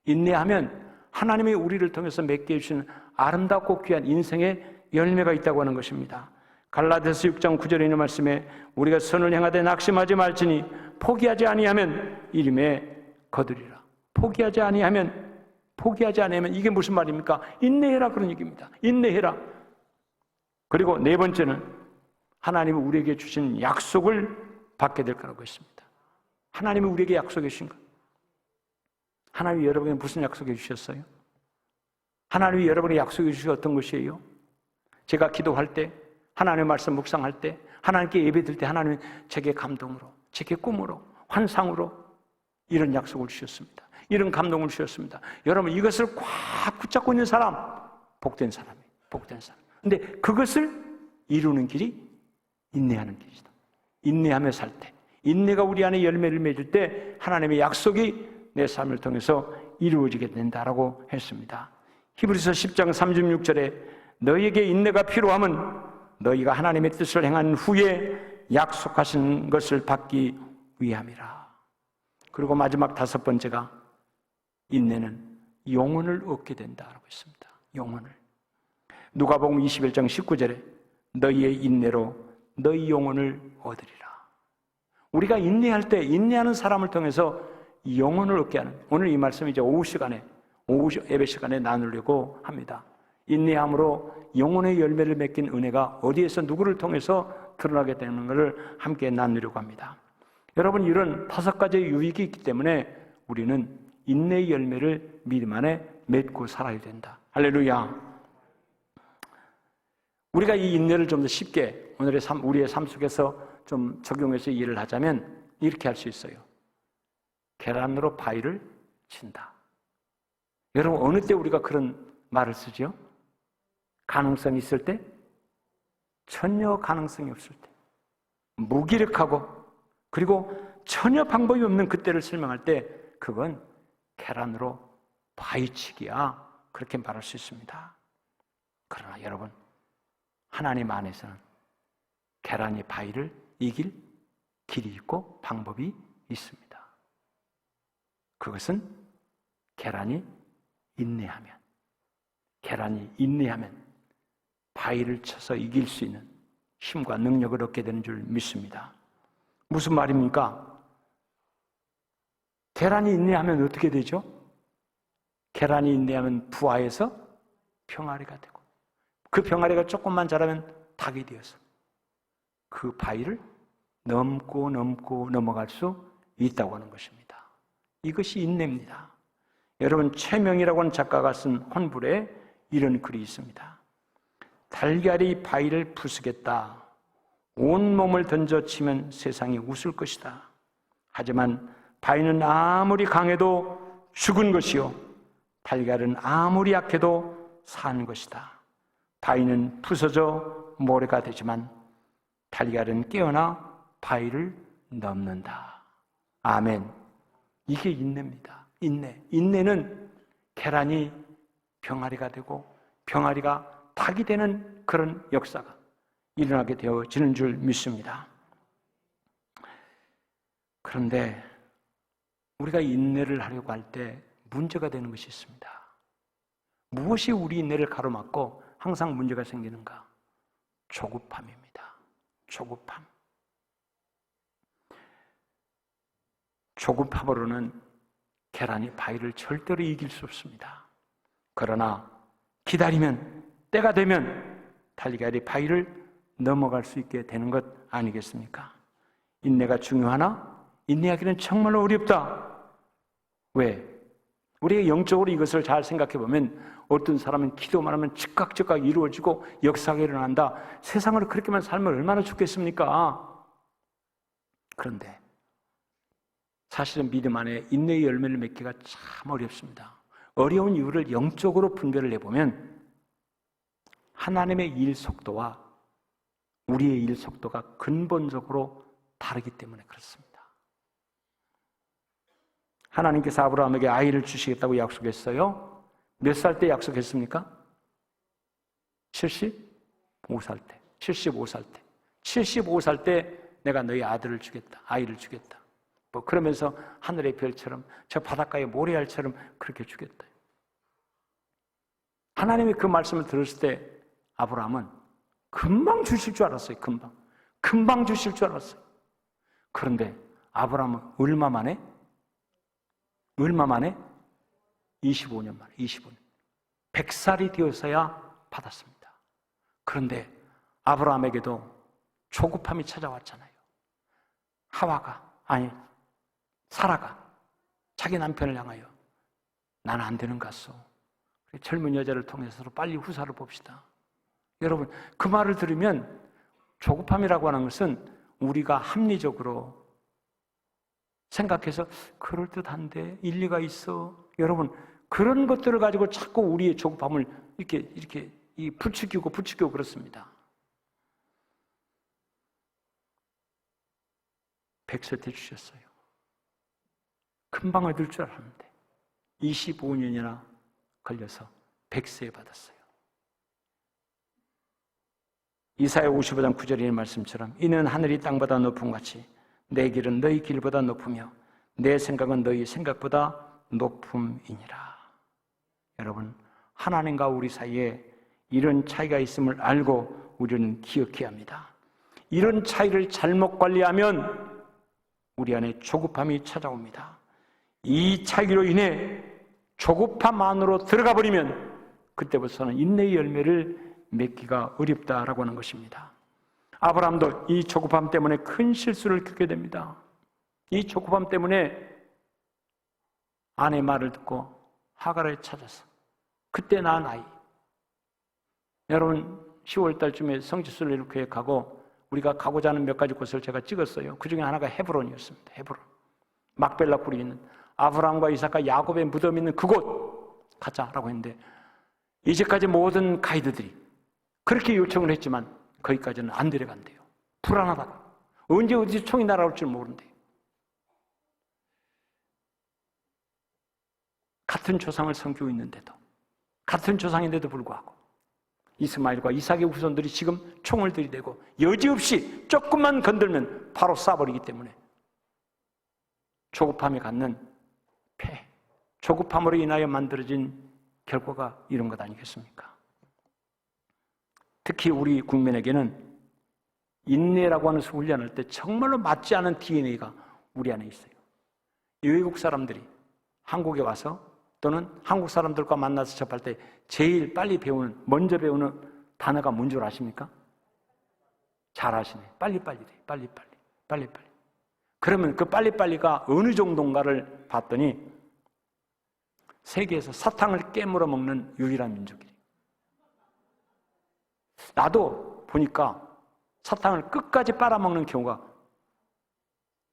인내하면 하나님이 우리를 통해서 맺게 해주시는 아름답고 귀한 인생의 열매가 있다고 하는 것입니다. 갈라디아서 6장 9절에 있는 말씀에 우리가 선을 행하되 낙심하지 말지니 포기하지 아니하면 이름에 거두리라. 포기하지 아니하면 이게 무슨 말입니까? 인내해라, 그런 얘기입니다. 인내해라. 그리고 네 번째는 하나님이 우리에게 주신 약속을 받게 될 거라고 했습니다. 하나님이 우리에게 약속해 주신 것. 하나님이 여러분에게 무슨 약속해 주셨어요? 하나님이 여러분에게 약속해 주신 어떤 것이에요? 제가 기도할 때, 하나님의 말씀 묵상할 때, 하나님께 예배드릴 때 하나님은 제게 감동으로, 제게 꿈으로, 환상으로 이런 약속을 주셨습니다. 이런 감동을 주셨습니다. 여러분, 이것을 꽉 붙잡고 있는 사람, 복된 사람이에요. 복된 사람. 근데 그것을 이루는 길이 인내하는 길이다. 인내하며 살 때, 인내가 우리 안에 열매를 맺을 때 하나님의 약속이 내 삶을 통해서 이루어지게 된다라고 했습니다. 히브리서 10장 36절에 너희에게 인내가 필요함은 너희가 하나님의 뜻을 행한 후에 약속하신 것을 받기 위함이라. 그리고 마지막 다섯 번째가 인내는 영혼을 얻게 된다라고 했습니다. 영혼을. 누가복음 21장 19절에 너희의 인내로 너희 영혼을 얻으리라. 우리가 인내할 때 인내하는 사람을 통해서 영혼을 얻게 하는, 오늘 이 말씀 이제 오후 예배 시간에 나누려고 합니다. 인내함으로 영혼의 열매를 맺긴 은혜가 어디에서 누구를 통해서 드러나게 되는 것을 함께 나누려고 합니다. 여러분, 이런 다섯 가지의 유익이 있기 때문에 우리는 인내의 열매를 믿음 안에 맺고 살아야 된다. 할렐루야. 우리가 이 인내를 좀 더 쉽게 우리의 삶 속에서 좀 적용해서 이해를 하자면 이렇게 할 수 있어요. 계란으로 바위를 친다. 여러분, 어느 때 우리가 그런 말을 쓰죠? 가능성이 있을 때? 전혀 가능성이 없을 때. 무기력하고 그리고 전혀 방법이 없는 그때를 설명할 때 그건 계란으로 바위치기야. 그렇게 말할 수 있습니다. 그러나 여러분, 하나님 안에서는 계란이 바위를 이길 길이 있고 방법이 있습니다. 그것은 계란이 인내하면 바위를 쳐서 이길 수 있는 힘과 능력을 얻게 되는 줄 믿습니다. 무슨 말입니까? 계란이 인내하면 어떻게 되죠? 계란이 인내하면 부화해서 병아리가 되고, 그 병아리가 조금만 자라면 닭이 되어서 그 바위를 넘고 넘어갈 수 있다고 하는 것입니다. 이것이 인내입니다. 여러분, 최명이라고 하는 작가가 쓴 혼불에 이런 글이 있습니다. 달걀이 바위를 부수겠다. 온몸을 던져치면 세상이 웃을 것이다. 하지만 바위는 아무리 강해도 죽은 것이요, 달걀은 아무리 약해도 산 것이다. 바위는 부서져 모래가 되지만 달걀은 깨어나 바위를 넘는다. 아멘. 이게 인내입니다. 인내는 계란이 병아리가 되고 병아리가 닭이 되는 그런 역사가 일어나게 되어지는 줄 믿습니다. 그런데 우리가 인내를 하려고 할 때 문제가 되는 것이 있습니다. 무엇이 우리 인내를 가로막고 항상 문제가 생기는가? 조급함입니다. 조급함. 조급함으로는 계란이 바위를 절대로 이길 수 없습니다. 그러나 기다리면, 때가 되면 달걀이 바위를 넘어갈 수 있게 되는 것 아니겠습니까? 인내가 중요하나? 인내하기는 정말로 어렵다. 왜? 우리가 영적으로 이것을 잘 생각해 보면 어떤 사람은 기도만 하면 즉각 이루어지고 역사가 일어난다. 세상으로 그렇게만 살면 얼마나 좋겠습니까? 그런데 사실은 믿음 안에 인내의 열매를 맺기가 참 어렵습니다. 어려운 이유를 영적으로 분별을 해보면 하나님의 일 속도와 우리의 일 속도가 근본적으로 다르기 때문에 그렇습니다. 하나님께서 아브라함에게 아이를 주시겠다고 약속했어요. 몇 살 때 약속했습니까? 75살 때. 75살 때. 75살 때 내가 너희 아들을 주겠다. 아이를 주겠다. 뭐 그러면서 하늘의 별처럼 저 바닷가의 모래알처럼 그렇게 주겠다. 하나님이 그 말씀을 들었을 때 아브라함은 금방 주실 줄 알았어요. 금방 주실 줄 알았어요. 그런데 아브라함은 얼마 만에? 25년 만에. 100살이 되어서야 받았습니다. 그런데 아브라함에게도 조급함이 찾아왔잖아요. 사라가 자기 남편을 향하여 나는 안 되는 것같소. 젊은 여자를 통해서 빨리 후사를 봅시다. 여러분, 그 말을 들으면 조급함이라고 하는 것은 우리가 합리적으로 생각해서 그럴듯한데 일리가 있어. 여러분, 그런 것들을 가지고 자꾸 우리의 조급함을 이렇게 부추기고 그렇습니다. 100세 때 주셨어요. 금방 얻을 줄 알았는데 25년이나 걸려서 100세에 받았어요. 이사야 55장 9절의 말씀처럼 이는 하늘이 땅보다 높음 같이 내 길은 너희 길보다 높으며 내 생각은 너희 생각보다 높음이니라. 여러분, 하나님과 우리 사이에 이런 차이가 있음을 알고 우리는 기억해야 합니다. 이런 차이를 잘못 관리하면 우리 안에 조급함이 찾아옵니다. 이 차이로 인해 조급함 안으로 들어가 버리면 그때부터는 인내의 열매를 맺기가 어렵다라고 하는 것입니다. 아브라함도 이 조급함 때문에 큰 실수를 겪게 됩니다. 이 조급함 때문에 아내 말을 듣고 하갈을 찾아서 그때 낳은 아이. 여러분, 10월 달쯤에 성지순례를 계획하고 우리가 가고자 하는 몇 가지 곳을 제가 찍었어요. 그 중에 하나가 헤브론이었습니다. 헤브론. 막벨라 굴이 있는 아브라함과 이삭과 야곱의 무덤이 있는 그곳 가자라고 했는데 이제까지 모든 가이드들이 그렇게 요청을 했지만 거기까지는 안 데려간대요. 불안하다고. 언제 어디서 총이 날아올 줄 모른대요. 같은 조상을 섬기고 있는데도, 같은 조상인데도 불구하고 이스마엘과 이삭의 후손들이 지금 총을 들이대고 여지없이 조금만 건들면 바로 쏴버리기 때문에 조급함이 갖는 폐, 조급함으로 인하여 만들어진 결과가 이런 것 아니겠습니까? 특히 우리 국민에게는 인내라고 하는 것을 훈련할 때 정말로 맞지 않은 DNA가 우리 안에 있어요. 외국 사람들이 한국에 와서 또는 한국 사람들과 만나서 접할 때 제일 먼저 배우는 단어가 뭔 줄 아십니까? 잘 아시네. 빨리빨리. 그러면 그 빨리빨리가 어느 정도인가를 봤더니 세계에서 사탕을 깨물어 먹는 유일한 민족이에요. 나도 보니까 사탕을 끝까지 빨아먹는 경우가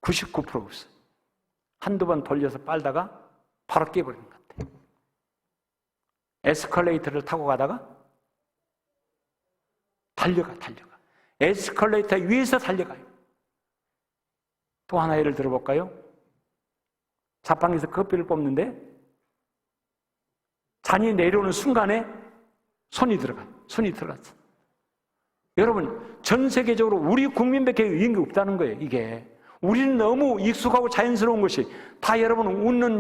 99% 없어요. 한두 번 돌려서 빨다가 바로 깨버리는 것 같아요. 에스컬레이터를 타고 가다가 달려가. 에스컬레이터 위에서 달려가요. 또 하나 예를 들어볼까요? 자판기에서 커피를 뽑는데 잔이 내려오는 순간에 손이 들어갔어. 여러분, 전 세계적으로 우리 국민밖에 이런 게 없다는 거예요, 이게. 우리는 너무 익숙하고 자연스러운 것이, 다 여러분 웃는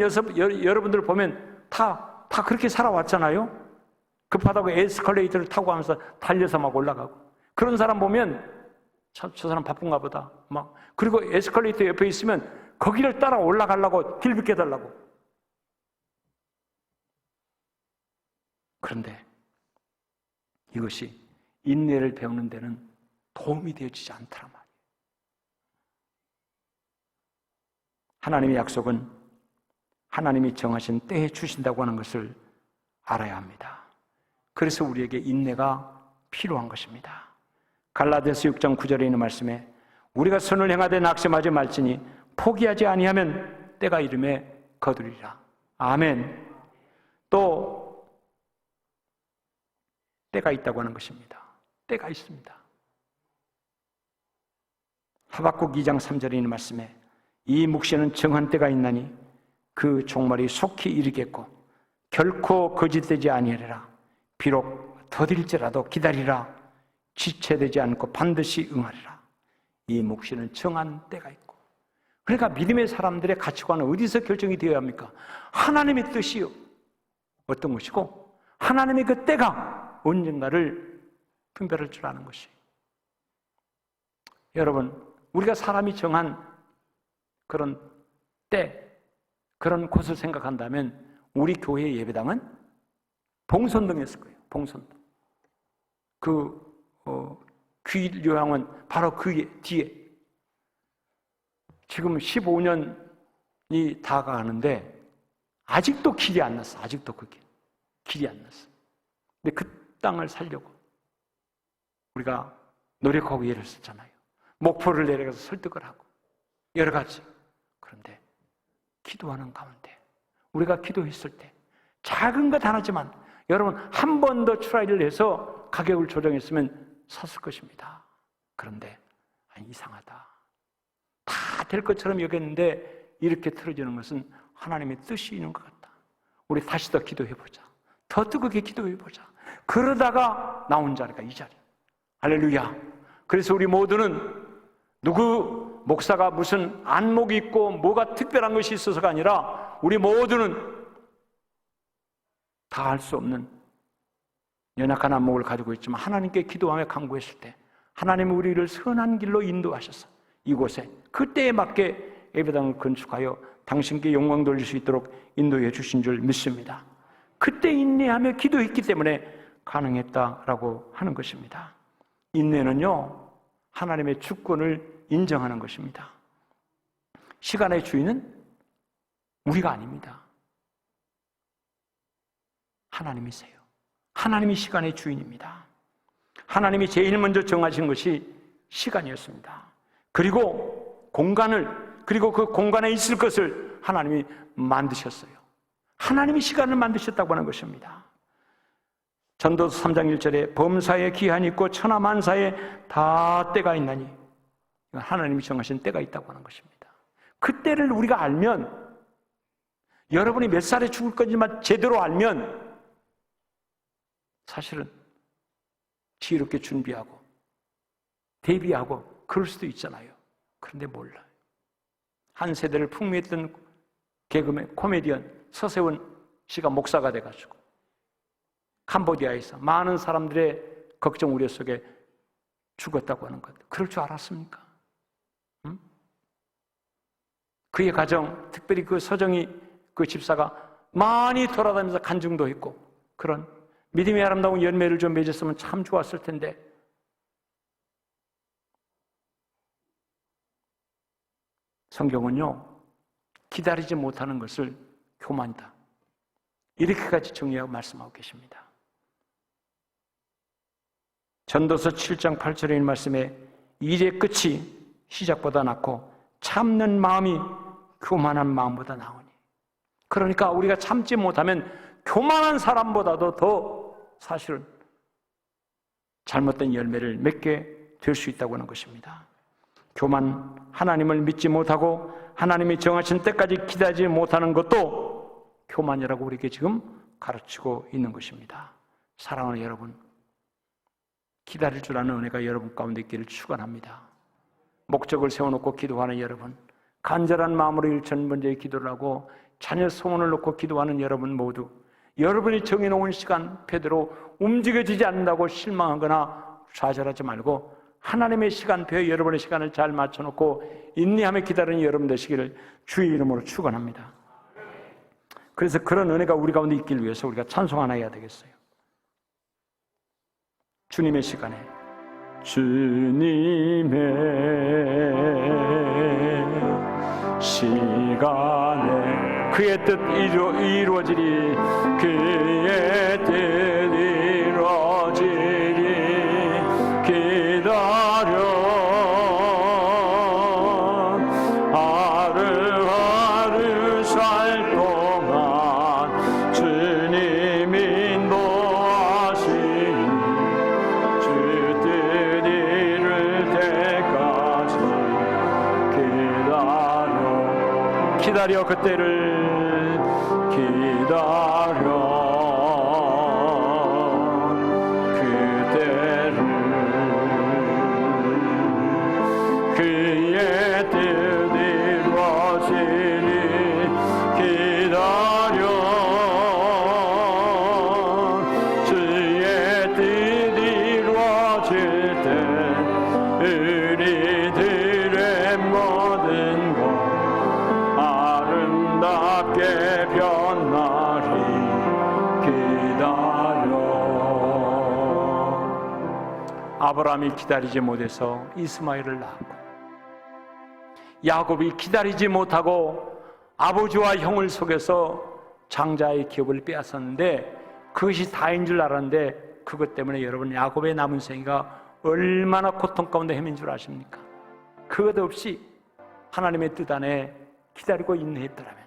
여러분들 보면 다 그렇게 살아왔잖아요? 급하다고 에스컬레이터를 타고 하면서 달려서 막 올라가고. 그런 사람 보면, 저 사람 바쁜가 보다. 막. 그리고 에스컬레이터 옆에 있으면 거기를 따라 올라가려고 길 비켜달라고. 그런데 이것이 인내를 배우는 데는 도움이 되어지지 않더란 말이에요. 하나님의 약속은 하나님이 정하신 때에 주신다고 하는 것을 알아야 합니다. 그래서 우리에게 인내가 필요한 것입니다. 갈라디아서 6장 9절에 있는 말씀에 우리가 선을 행하되 낙심하지 말지니 포기하지 아니하면 때가 이름에 거두리라. 아멘. 또 때가 있다고 하는 것입니다. 때가 있습니다. 하박국 2장 3절에 있는 말씀에 이 묵시는 정한 때가 있나니 그 종말이 속히 이르겠고 결코 거짓되지 아니하리라. 비록 더딜지라도 기다리라. 지체되지 않고 반드시 응하리라. 이 묵시는 정한 때가 있고. 그러니까 믿음의 사람들의 가치관은 어디서 결정이 되어야 합니까? 하나님의 뜻이요. 어떤 것이고 하나님의 그 때가 언젠가를 분별할 줄 아는 것이. 여러분, 우리가 사람이 정한 그런 때, 그런 곳을 생각한다면 우리 교회의 예배당은 봉선동이었을 거예요. 봉선동. 귀요양은 바로 그 뒤에. 지금 15년이 다가가는데 아직도 길이 안 났어. 아직도 그 길이 안 났어. 근데 그 땅을 살려고 우리가 노력하고 애를 썼잖아요. 목포를 내려가서 설득을 하고 여러 가지. 그런데 기도하는 가운데 우리가 기도했을 때 작은 것 하나지만 여러분 한 번 더 트라이를 해서 가격을 조정했으면 샀을 것입니다. 그런데 이상하다. 다 될 것처럼 여겼는데 이렇게 틀어지는 것은 하나님의 뜻이 있는 것 같다. 우리 다시 더 기도해보자. 더 뜨겁게 기도해보자. 그러다가 나온 자리가 이 자리. 할렐루야. 그래서 우리 모두는 누구 목사가 무슨 안목이 있고 뭐가 특별한 것이 있어서가 아니라 우리 모두는 다 할 수 없는 연약한 안목을 가지고 있지만 하나님께 기도하며 간구했을 때 하나님은 우리를 선한 길로 인도하셔서 이곳에 그때에 맞게 예배당을 건축하여 당신께 영광 돌릴 수 있도록 인도해 주신 줄 믿습니다. 그때 인내하며 기도했기 때문에 가능했다라고 하는 것입니다. 인내는요, 하나님의 주권을 인정하는 것입니다. 시간의 주인은 우리가 아닙니다. 하나님이세요. 하나님이 시간의 주인입니다. 하나님이 제일 먼저 정하신 것이 시간이었습니다. 그리고 공간을, 그리고 그 공간에 있을 것을 하나님이 만드셨어요. 하나님이 시간을 만드셨다고 하는 것입니다. 전도서 3장 1절에 범사에 기한이 있고 천하만사에 다 때가 있나니 하나님이 정하신 때가 있다고 하는 것입니다. 그 때를 우리가 알면, 여러분이 몇 살에 죽을 건지만 제대로 알면 사실은 지혜롭게 준비하고 대비하고 그럴 수도 있잖아요. 그런데 몰라요. 한 세대를 풍미했던 개그맨, 코미디언 서세원 씨가 목사가 돼가지고 캄보디아에서 많은 사람들의 걱정 우려 속에 죽었다고 하는 것. 그럴 줄 알았습니까? 응? 그의 가정, 특별히 그 서정이 그 집사가 많이 돌아다니면서 간증도 했고 그런 믿음의 아름다운 열매를 좀 맺었으면 참 좋았을 텐데 성경은요, 기다리지 못하는 것을 교만이다. 이렇게까지 정리하고 말씀하고 계십니다. 전도서 7장 8절에 있는 말씀에 일의 끝이 시작보다 낫고 참는 마음이 교만한 마음보다 나으니. 그러니까 우리가 참지 못하면 교만한 사람보다도 더 사실은 잘못된 열매를 맺게 될 수 있다고 하는 것입니다. 교만, 하나님을 믿지 못하고 하나님이 정하신 때까지 기다리지 못하는 것도 교만이라고 우리에게 지금 가르치고 있는 것입니다. 사랑하는 여러분, 기다릴 줄 아는 은혜가 여러분 가운데 있기를 축원합니다. 목적을 세워놓고 기도하는 여러분, 간절한 마음으로 일천 번째의 기도를 하고 자녀 소원을 놓고 기도하는 여러분 모두, 여러분이 정해놓은 시간표대로 움직여지지 않는다고 실망하거나 좌절하지 말고 하나님의 시간표에 여러분의 시간을 잘 맞춰놓고 인내하며 기다리는 여러분 되시기를 주의 이름으로 축원합니다. 그래서 그런 은혜가 우리 가운데 있기 위해서 우리가 찬송 하나 해야 되겠어요. 주님의 시간에, 주님의 시간에 그의 뜻 이루어지리, 그의 뜻 이루어지리. 기다려 하루하루 살 동안 주님 인도하시니 주 뜻 이룰 때까지 기다려 그때를 기다려 그의 뜻 이루어지니 기다려 주의 뜻 이루어질 때 우리들의 모든 것 아름답게 변하리. 기다려. 아브라함이 기다리지 못해서 이스마엘을 낳았고, 야곱이 기다리지 못하고 아버지와 형을 속여서 장자의 기업을 빼앗았는데 그것이 다인 줄 알았는데 그것 때문에 여러분 야곱의 남은 생애가 얼마나 고통 가운데 헤맨 줄 아십니까? 그것 없이 하나님의 뜻 안에 기다리고 인내했더라면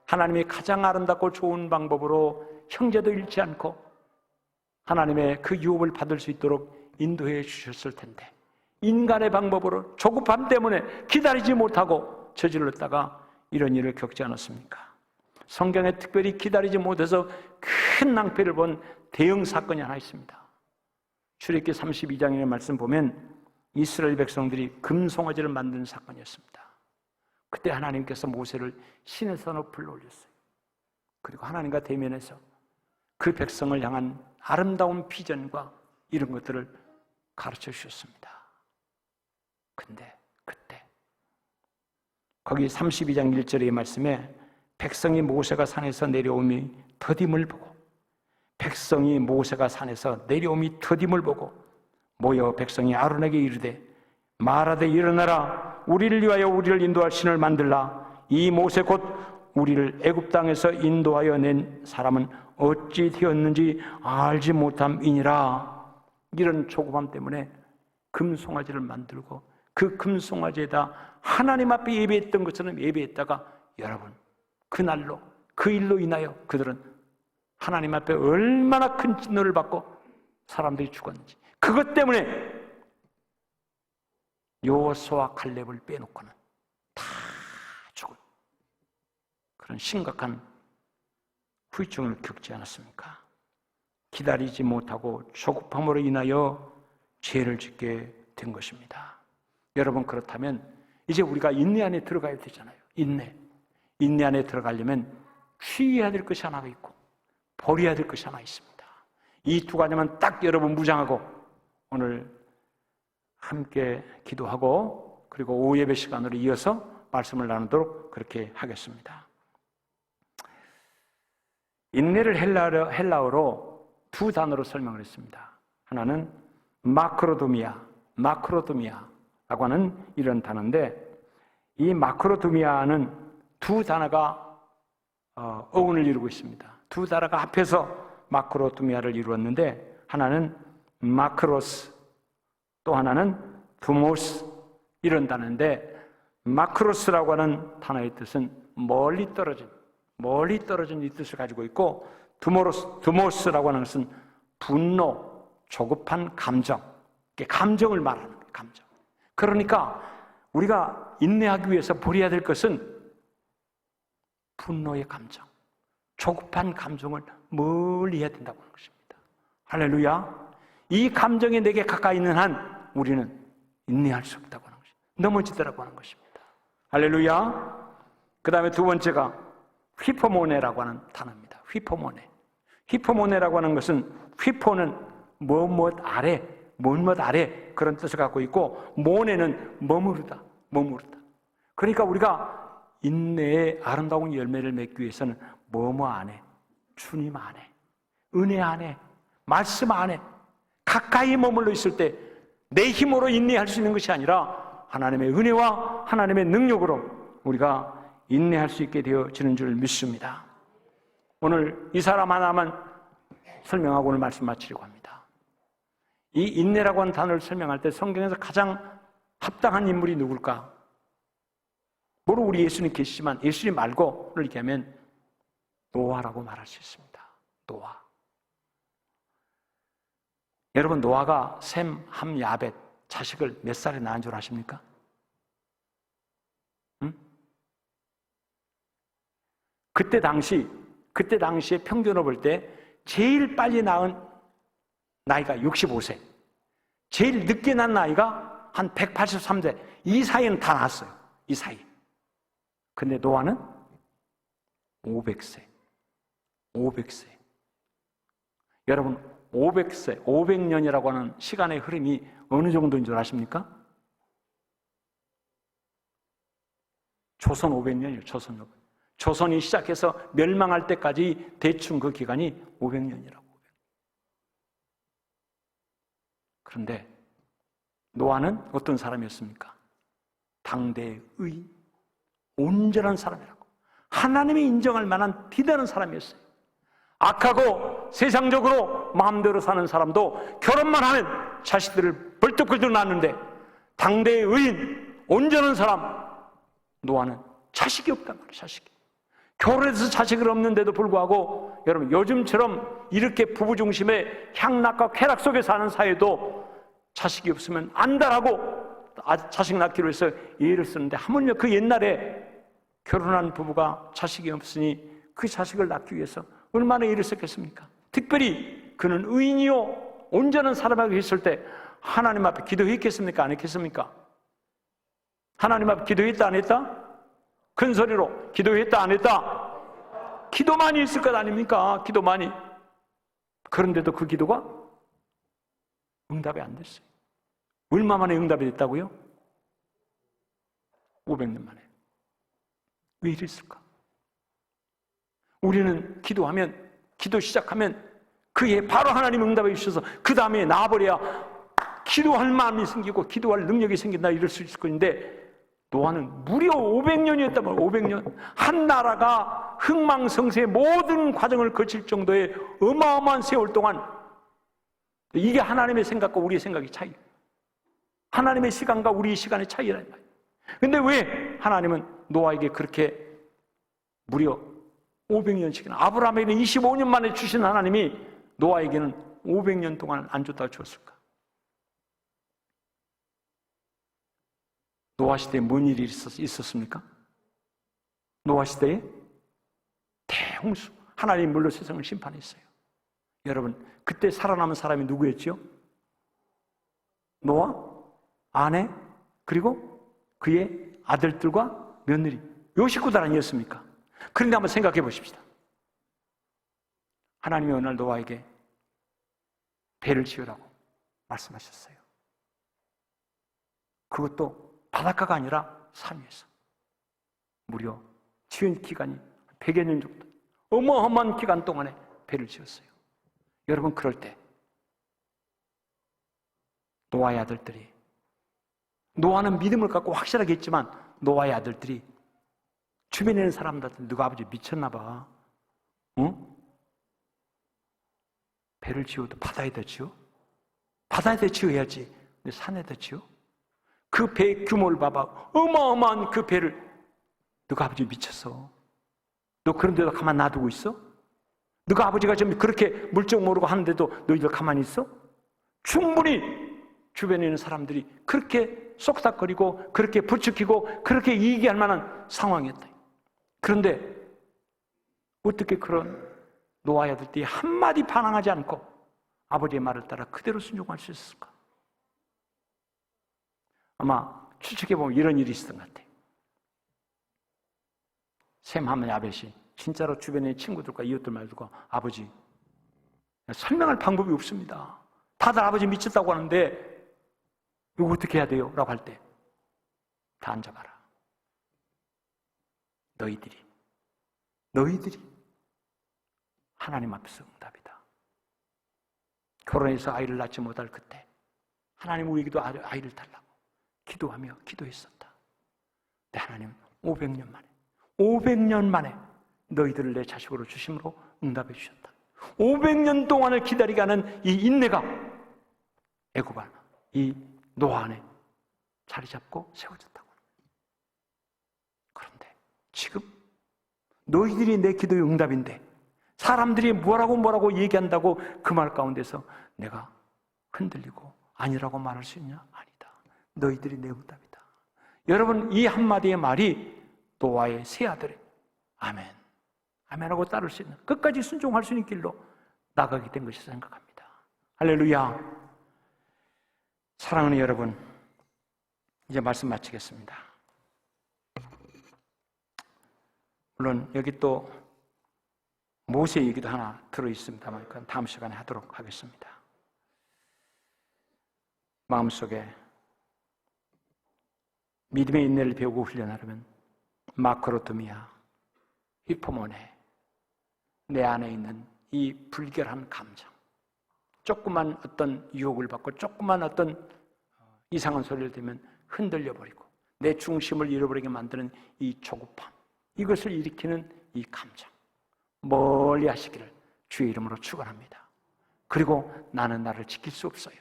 하나님의 가장 아름답고 좋은 방법으로 형제도 잃지 않고 하나님의 그 유업을 받을 수 있도록 인도해 주셨을 텐데 인간의 방법으로 조급함 때문에 기다리지 못하고 저질렀다가 이런 일을 겪지 않았습니까? 성경에 특별히 기다리지 못해서 큰 낭패를 본 대형 사건이 하나 있습니다. 출애굽기 32장의 말씀 보면 이스라엘 백성들이 금송아지를 만드는 사건이었습니다. 그때 하나님께서 모세를 신에서 높이 올렸어요. 그리고 하나님과 대면해서 그 백성을 향한 아름다운 비전과 이런 것들을 가르쳐 주셨습니다. 근데 그때 거기 32장 1절의 말씀에 백성이 모세가 산에서 내려옴이 더딤을 보고 백성이 모세가 산에서 내려옴이 더딤을 보고 모여 백성이 아론에게 이르되 말하되 일어나라 우리를 위하여 우리를 인도할 신을 만들라. 이 모세 곧 우리를 애굽 땅에서 인도하여 낸 사람은 어찌 되었는지 알지 못함이니라. 이런 조급함 때문에 금송아지를 만들고 그 금송아지에다 하나님 앞에 예배했던 것처럼 예배했다가 여러분 그날로 그 일로 인하여 그들은 하나님 앞에 얼마나 큰 진노를 받고 사람들이 죽었는지, 그것 때문에 여호수아와 갈렙을 빼놓고는 다 죽은 그런 심각한 후유증을 겪지 않았습니까? 기다리지 못하고 조급함으로 인하여 죄를 짓게 된 것입니다. 여러분, 그렇다면 이제 우리가 인내 안에 들어가야 되잖아요. 인내 안에 들어가려면 취해야 될 것이 하나가 있고 버려야 될 것이 하나 있습니다. 이 두 가지만 딱 여러분 무장하고 오늘 함께 기도하고 그리고 오후 예배 시간으로 이어서 말씀을 나누도록 그렇게 하겠습니다. 인내를 헬라어로 두 단어로 설명을 했습니다. 하나는 마크로도미아라고 하는 이런 단어인데, 이 마크로도미아는 두 단어가 어원을 이루고 있습니다. 두 단어가 합해서 마크로도미아를 이루었는데, 하나는 마크로스, 또 하나는 두모스, 이런 단어인데, 마크로스라고 하는 단어의 뜻은 멀리 떨어진 이 뜻을 가지고 있고, 두모스라고 하는 것은 분노, 조급한 감정, 감정을 말하는 거예요. 감정. 그러니까 우리가 인내하기 위해서 버려야 될 것은 분노의 감정, 조급한 감정을 멀리 해야 된다고 하는 것입니다. 할렐루야. 이 감정이 내게 가까이 있는 한 우리는 인내할 수 없다고 하는 것입니다. 넘어지더라고 하는 것입니다. 할렐루야. 그 다음에 두 번째가 휘포모네라고 하는 단어입니다. 휘포모네. 휘포모네라고 하는 것은 휘포는 뭐뭇 아래, 뭐뭇 아래 그런 뜻을 갖고 있고, 모네는 머무르다, 머무르다. 그러니까 우리가 인내의 아름다운 열매를 맺기 위해서는 뭐뭐 안에, 주님 안에, 은혜 안에, 말씀 안에 가까이 머물러 있을 때 내 힘으로 인내할 수 있는 것이 아니라 하나님의 은혜와 하나님의 능력으로 우리가 인내할 수 있게 되어지는 줄 믿습니다. 오늘 이 사람 하나만 설명하고 오늘 말씀 마치려고 합니다. 이 인내라고 하는 단어를 설명할 때 성경에서 가장 합당한 인물이 누굴까? 바로 우리 예수님 계시지만 예수님 말고를 얘기하면 노아라고 말할 수 있습니다. 노아. 여러분, 노아가 셈, 함, 야벳 자식을 몇 살에 낳은 줄 아십니까? 응? 그때 당시에 평균으로 볼 때 제일 빨리 낳은 나이가 65세, 제일 늦게 낳은 나이가 한 183세, 이 사이는 다 낳았어요. 이 사이. 근데 노아는 500세. 여러분, 500세, 500년이라고 하는 시간의 흐름이 어느 정도인 줄 아십니까? 조선 500년이에요. 조선 500년. 조선이 시작해서 멸망할 때까지 대충 그 기간이 500년이라고. 그런데 노아는 어떤 사람이었습니까? 당대의 의인, 온전한 사람이라고. 하나님이 인정할 만한 대단한 사람이었어요. 악하고 세상적으로 마음대로 사는 사람도 결혼만 하면 자식들을 벌떡벌떡 낳는데 당대의 의인, 온전한 사람 노아는 자식이 없단 말이에요. 자식이. 결혼해서 자식을 없는데도 불구하고 여러분, 요즘처럼 이렇게 부부 중심의 향락과 쾌락 속에 사는 사회도 자식이 없으면 안달하고 자식 낳기로 해서 예를 쓰는데, 하물며 그 옛날에 결혼한 부부가 자식이 없으니 그 자식을 낳기 위해서 얼마나 애를 썼겠습니까? 특별히 그는 의인이요 온전한 사람이라고 했을 때 하나님 앞에 기도했겠습니까? 안 했겠습니까? 하나님 앞에 기도했다 안 했다? 큰 소리로 기도했다 안 했다? 기도 많이 했을 것 아닙니까? 기도 많이. 그런데도 그 기도가 응답이 안 됐어요. 얼마 만에 응답이 됐다고요? 500년 만에. 왜 이랬을까? 우리는 기도 시작하면 그에 바로 하나님 응답해 주셔서 그 다음에 나와버려야 기도할 마음이 생기고 기도할 능력이 생긴다 이럴 수 있을 건데, 노아는 무려 500년이었단 말이에요. 500년. 한 나라가 흥망성쇠의 모든 과정을 거칠 정도의 어마어마한 세월 동안, 이게 하나님의 생각과 우리의 생각의 차이, 하나님의 시간과 우리의 시간의 차이라는 말이에요. 근데 왜 하나님은 노아에게 그렇게 무려 500년씩이나, 아브라함에게는 25년 만에 주신 하나님이 노아에게는 500년 동안 안 줬다고 줬을까? 노아 시대에 뭔 일이 있었습니까? 노아 시대에 대홍수, 하나님 물로 세상을 심판했어요. 여러분, 그때 살아남은 사람이 누구였죠? 노아, 아내, 그리고 그의 아들들과 며느리, 요 식구들 아니었습니까? 그런데 한번 생각해 보십시다. 하나님이 어느 날 노아에게 배를 지으라고 말씀하셨어요. 그것도 바닷가가 아니라 산 위에서. 무려 지은 기간이 100여 년 정도, 어마어마한 기간 동안에 배를 지었어요. 여러분, 그럴 때 노아의 아들들이, 노아는 믿음을 갖고 확실하게 했지만 노아의 아들들이 주변에 있는 사람들한테 너가 아버지 미쳤나 봐. 응? 배를 지어도 바다에다 지어? 바다에다 지어야지. 근데 산에다 지어? 그 배 규모를 봐봐. 어마어마한 그 배를 너가 아버지 미쳤어. 너 그런 데다 가만 놔두고 있어? 너가 아버지가 좀 그렇게 물정 모르고 하는데도 너희들 가만히 있어? 충분히 주변에 있는 사람들이 그렇게 쏙삭거리고 그렇게 부추기고 그렇게 얘기할 만한 상황이었다. 그런데 어떻게 그런 노아의 아들들이 한마디 반항하지 않고 아버지의 말을 따라 그대로 순종할 수 있었을까? 아마 추측해보면 이런 일이 있었던 것 같아요. 셈, 함, 야벳이 진짜로 주변의 친구들과 이웃들 말들과 아버지, 설명할 방법이 없습니다. 다들 아버지 미쳤다고 하는데 이거 어떻게 해야 돼요? 라고 할 때 다 앉아봐라. 너희들이 하나님 앞에서 응답이다. 결혼해서 아이를 낳지 못할 그때 하나님 우리에게도 아이를 달라고 기도하며 기도했었다. 근데 하나님 500년 만에 너희들을 내 자식으로 주심으로 응답해 주셨다. 500년 동안을 기다리게 하는 이 인내가 애굽 안, 이 노아 안에 자리 잡고 세워졌다고. 그런데 지금 너희들이 내 기도의 응답인데 사람들이 뭐라고 얘기한다고 그 말 가운데서 내가 흔들리고 아니라고 말할 수 있냐? 아니다. 너희들이 내 응답이다. 여러분, 이 한마디의 말이 노아의 세 아들의 아멘, 아멘하고 따를 수 있는, 끝까지 순종할 수 있는 길로 나가게 된 것이라 생각합니다. 할렐루야. 사랑하는 여러분, 이제 말씀 마치겠습니다. 물론 여기 또 모세 얘기도 하나 들어있습니다만 그건 다음 시간에 하도록 하겠습니다. 마음속에 믿음의 인내를 배우고 훈련하려면 마크로토미아, 히포모네, 내 안에 있는 이 불결한 감정, 조그만 어떤 유혹을 받고 조그만 어떤 이상한 소리를 들으면 흔들려버리고 내 중심을 잃어버리게 만드는 이 조급함, 이것을 일으키는 이 감정 멀리 하시기를 주의 이름으로 축원합니다. 그리고 나는 나를 지킬 수 없어요.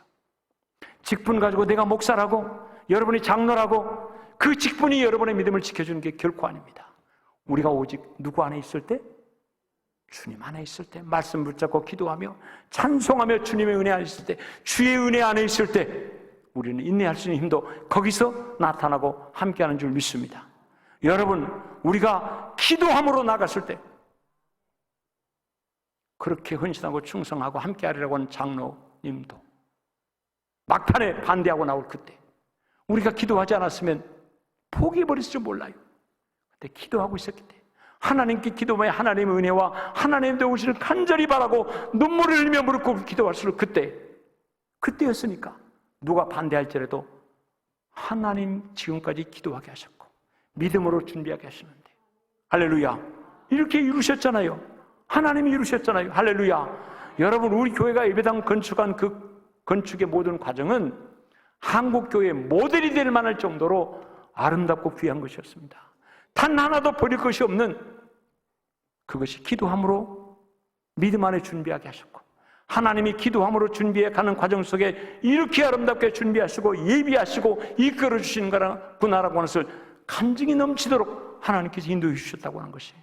직분 가지고 내가 목사라고 여러분이 장로라고 그 직분이 여러분의 믿음을 지켜주는 게 결코 아닙니다. 우리가 오직 누구 안에 있을 때? 주님 안에 있을 때, 말씀 붙잡고 기도하며 찬송하며 주님의 은혜 안에 있을 때, 주의 은혜 안에 있을 때 우리는 인내할 수 있는 힘도 거기서 나타나고 함께하는 줄 믿습니다. 여러분, 우리가 기도함으로 나갔을 때 그렇게 헌신하고 충성하고 함께하리라고 하는 장로님도 막판에 반대하고 나올 그때 우리가 기도하지 않았으면 포기해버렸을 줄 몰라요. 그때 기도하고 있었기 때문에 하나님께 기도하며 하나님의 은혜와 하나님의 도우시를 간절히 바라고 눈물을 흘리며 무릎 꿇고 기도할수록 그때였으니까 누가 반대할지라도 하나님 지금까지 기도하게 하셨고 믿음으로 준비하게 하시는데 할렐루야, 이렇게 이루셨잖아요. 하나님이 이루셨잖아요. 할렐루야. 여러분, 우리 교회가 예배당 건축한 그 건축의 모든 과정은 한국교회의 모델이 될 만할 정도로 아름답고 귀한 것이었습니다. 단 하나도 버릴 것이 없는 그것이 기도함으로 믿음 안에 준비하게 하셨고 하나님이 기도함으로 준비해 가는 과정 속에 이렇게 아름답게 준비하시고 예비하시고 이끌어 주시는 거라구나라고 하는 것을 간증이 넘치도록 하나님께서 인도해 주셨다고 하는 것이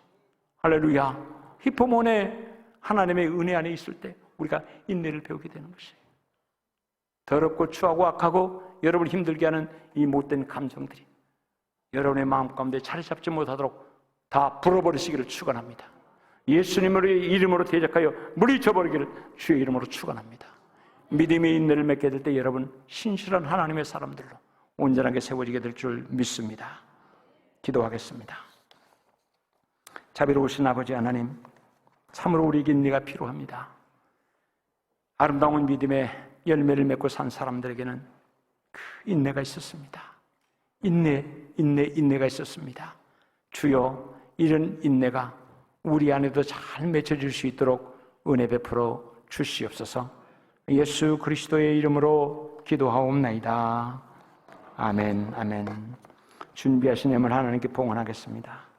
할렐루야. 히포몬에 하나님의 은혜 안에 있을 때 우리가 인내를 배우게 되는 것이에요. 더럽고 추하고 악하고 여러분을 힘들게 하는 이 못된 감정들이 여러분의 마음 가운데 자리 잡지 못하도록 다 불어버리시기를 축원합니다. 예수님의 이름으로 대적하여 물리쳐버리기를 주의 이름으로 축원합니다. 믿음의 인내를 맺게 될 때 여러분 신실한 하나님의 사람들로 온전하게 세워지게 될 줄 믿습니다. 기도하겠습니다. 자비로우신 아버지 하나님, 참으로 우리에게 인내가 필요합니다. 아름다운 믿음의 열매를 맺고 산 사람들에게는 그 인내가 있었습니다. 인내가 있었습니다. 주여, 이런 인내가 우리 안에도 잘 맺혀질 수 있도록 은혜 베풀어 주시옵소서. 예수 그리스도의 이름으로 기도하옵나이다. 아멘, 아멘. 준비하신 예물 하나님께 봉헌하겠습니다.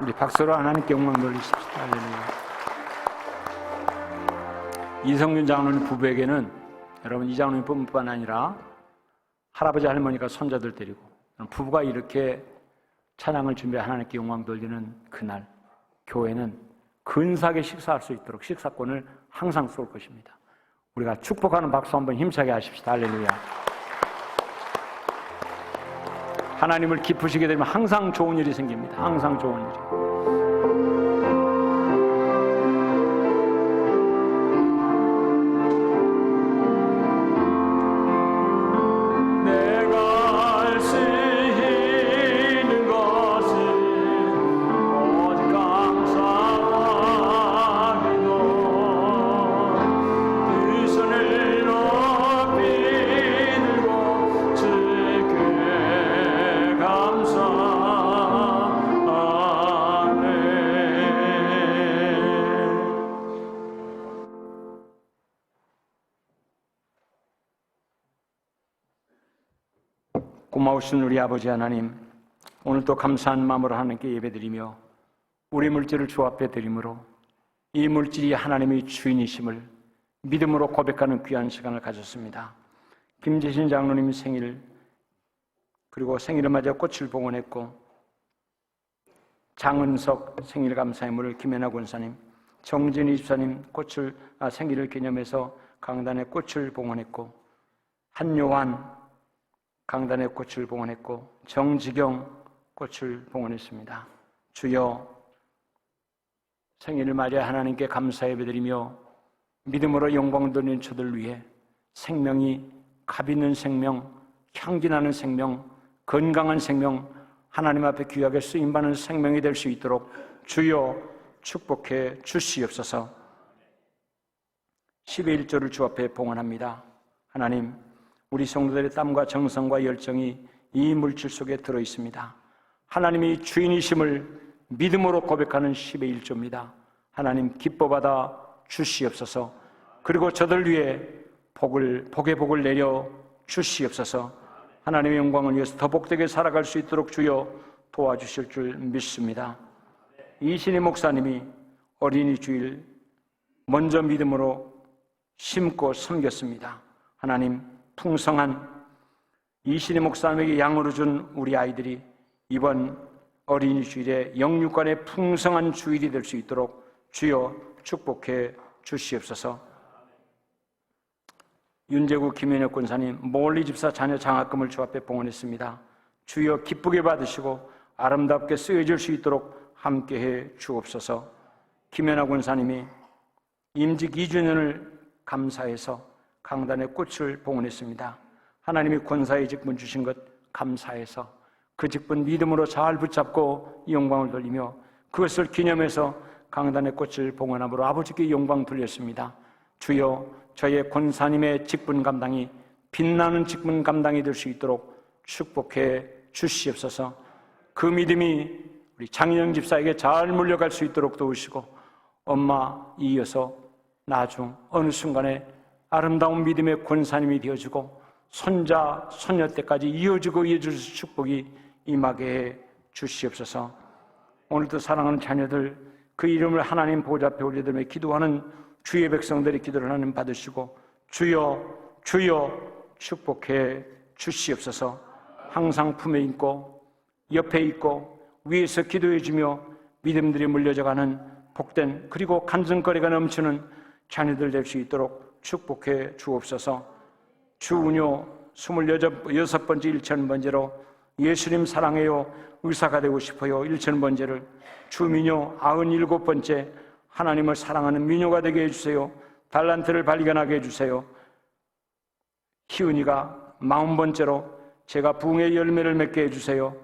우리 박수로 하나님께 영광 돌리십시다. 할렐루야. 이성윤 장로님 부부에게는 여러분 이 장로님뿐만 아니라 할아버지 할머니가 손자들 데리고 부부가 이렇게 찬양을 준비해 하나님께 영광 돌리는 그날 교회는 근사하게 식사할 수 있도록 식사권을 항상 쏠 것입니다. 우리가 축복하는 박수 한번 힘차게 하십시다. 할렐루야. 하나님을 기쁘시게 되면 항상 좋은 일이 생깁니다. 항상 좋은 일이. 고마우신 우리 아버지 하나님, 오늘도 감사한 마음으로 하나님께 예배드리며 우리 물질을 주 앞에 드림으로 이 물질이 하나님의 주인이심을 믿음으로 고백하는 귀한 시간을 가졌습니다. 김재신 장로님 생일, 그리고 생일을 맞아 꽃을 봉헌했고, 장은석 생일 감사의물을 김연아 권사님, 정진희 집사님 생일을 기념해서 강단에 꽃을 봉헌했고, 한요한 강단에 꽃을 봉헌했고, 정지경 꽃을 봉헌했습니다. 주여, 생일을 맞이해 하나님께 감사 예배드리며 믿음으로 영광 돌리는 저들 위해 생명이 값 있는 생명, 향기 나는 생명, 건강한 생명, 하나님 앞에 귀하게 쓰임받는 생명이 될 수 있도록 주여 축복해 주시옵소서. 10의 1조를 주 앞에 봉헌합니다. 하나님, 우리 성도들의 땀과 정성과 열정이 이 물질 속에 들어있습니다. 하나님이 주인이심을 믿음으로 고백하는 10의 1조입니다. 하나님 기뻐받아 주시옵소서. 그리고 저들 위해 복의 복을 내려 주시옵소서. 하나님의 영광을 위해서 더 복되게 살아갈 수 있도록 주여 도와주실 줄 믿습니다. 이신희 목사님이 어린이 주일 먼저 믿음으로 심고 섬겼습니다. 하나님, 풍성한 이신희 목사님에게 양으로 준 우리 아이들이 이번 어린이 주일에 영육간의 풍성한 주일이 될 수 있도록 주여 축복해 주시옵소서. 윤재구 김현혁 권사님 몰리 집사 자녀 장학금을 주 앞에 봉헌했습니다. 주여 기쁘게 받으시고 아름답게 쓰여질 수 있도록 함께해 주옵소서. 김연아 권사님이 임직 2주년을 감사해서 강단에 꽃을 봉헌했습니다. 하나님이 권사의 직분 주신 것 감사해서 그 직분 믿음으로 잘 붙잡고 영광을 돌리며 그것을 기념해서 강단에 꽃을 봉헌함으로 아버지께 영광 돌렸습니다. 주여, 저의 권사님의 직분 감당이 빛나는 직분 감당이 될 수 있도록 축복해 주시옵소서. 그 믿음이 우리 장인영 집사에게 잘 물려갈 수 있도록 도우시고 엄마 이어서 나중 어느 순간에 아름다운 믿음의 권사님이 되어지고 손자, 손녀 때까지 이어지고 축복이 임하게 해 주시옵소서. 오늘도 사랑하는 자녀들 그 이름을 하나님 보좌 앞에 올려드리며 기도하는 주의 백성들의 기도를 하나님 받으시고 주여 축복해 주시옵소서. 항상 품에 있고 옆에 있고 위에서 기도해 주며 믿음들이 물려져가는 복된 그리고 간증거리가 넘치는 자녀들 될 수 있도록 축복해 주옵소서. 주은효 26번째 1000번째로 예수님 사랑해요 의사가 되고 싶어요 1000번째를, 주민효 97번째 하나님을 사랑하는 민효가 되게 해주세요. 달란트를 발견하게 해주세요. 희은이가 40번째로 제가 부흥의 열매를 맺게 해주세요.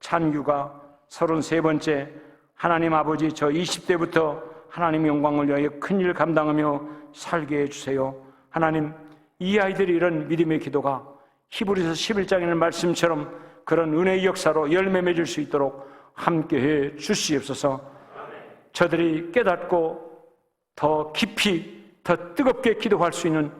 찬규가 33번째 하나님 아버지 저 20대부터 하나님 영광을 위하여 큰일 감당하며 살게 해주세요. 하나님, 이 아이들이 이런 믿음의 기도가 히브리서 11장에 있는 말씀처럼 그런 은혜의 역사로 열매 맺을 수 있도록 함께해 주시옵소서. 저들이 깨닫고 더 깊이 더 뜨겁게 기도할 수 있는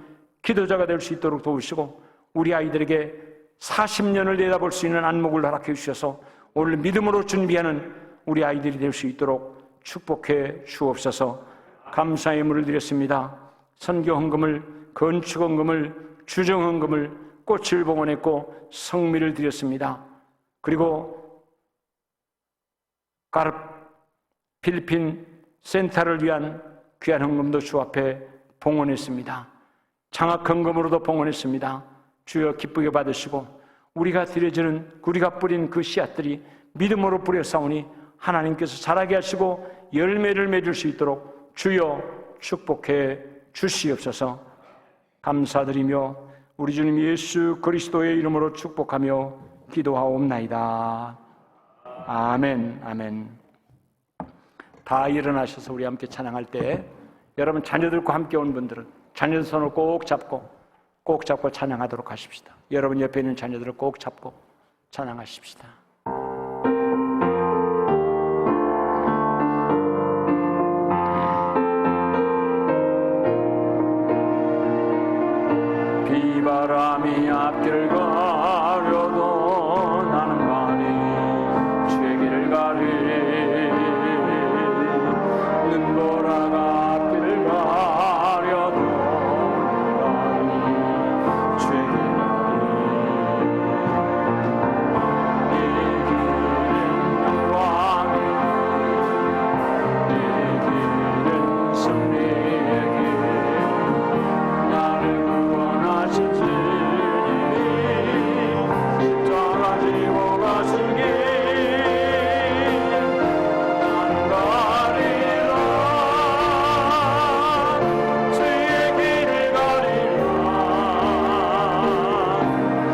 기도자가 될 수 있도록 도우시고 우리 아이들에게 40년을 내다볼 수 있는 안목을 허락해 주셔서 오늘 믿음으로 준비하는 우리 아이들이 될 수 있도록 축복해 주옵소서. 감사의 예물을 드렸습니다. 선교 헌금을, 건축 헌금을, 주정 헌금을, 꽃을 봉헌했고 성미를 드렸습니다. 그리고 필리핀 센터를 위한 귀한 헌금도 주 앞에 봉헌했습니다. 장학 헌금으로도 봉헌했습니다. 주여 기쁘게 받으시고 우리가 드려지는, 우리가 뿌린 그 씨앗들이 믿음으로 뿌려싸우니 하나님께서 자라게 하시고 열매를 맺을 수 있도록 주여 축복해 주시옵소서. 감사드리며 우리 주님 예수 그리스도의 이름으로 축복하며 기도하옵나이다. 아멘. 아멘. 다 일어나셔서 우리 함께 찬양할 때 여러분 자녀들과 함께 온 분들은 자녀들 손을 꼭 잡고 찬양하도록 하십시다. 여러분 옆에 있는 자녀들을 꼭 잡고 찬양하십시다. 비바람이 앞길을 가려도 나는 가리 주의 길을 가리 눈보라가 앞길을 가려도 가리 주의 길을 가리 이 길은 영광이 이 길은 승리의 길 나를 구원하신 주님이 십자가 지고 가신 길 나는 가리라 주의 길을 가리라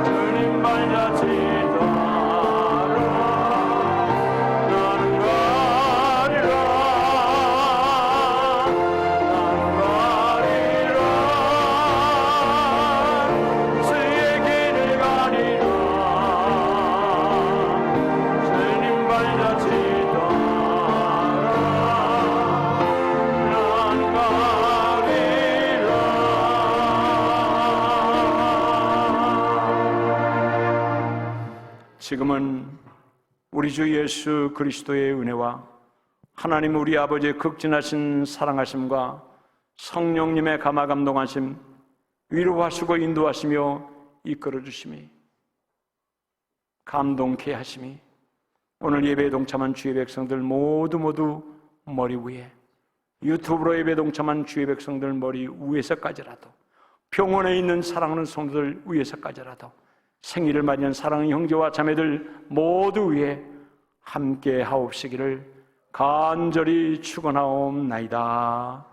주님 발자취 따라 나는 가리라 주의 길을 가리라 주님 발자취 따라 난 가리라. 지금은 우리 주 예수 그리스도의 은혜와 하나님 우리 아버지의 극진하신 사랑하심과 성령님의 감화 감동하심, 위로하시고 인도하시며 이끌어 주심이, 감동케 하심이 오늘 예배에 동참한 주의 백성들 모두 머리 위에, 유튜브로 예배에 동참한 주의 백성들 머리 위에서까지라도, 병원에 있는 사랑하는 성도들 위에서까지라도, 생일을 맞이한 사랑하는 형제와 자매들 모두 위에 함께 하옵시기를 간절히 축원하옵나이다.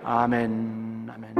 아멘. 아멘.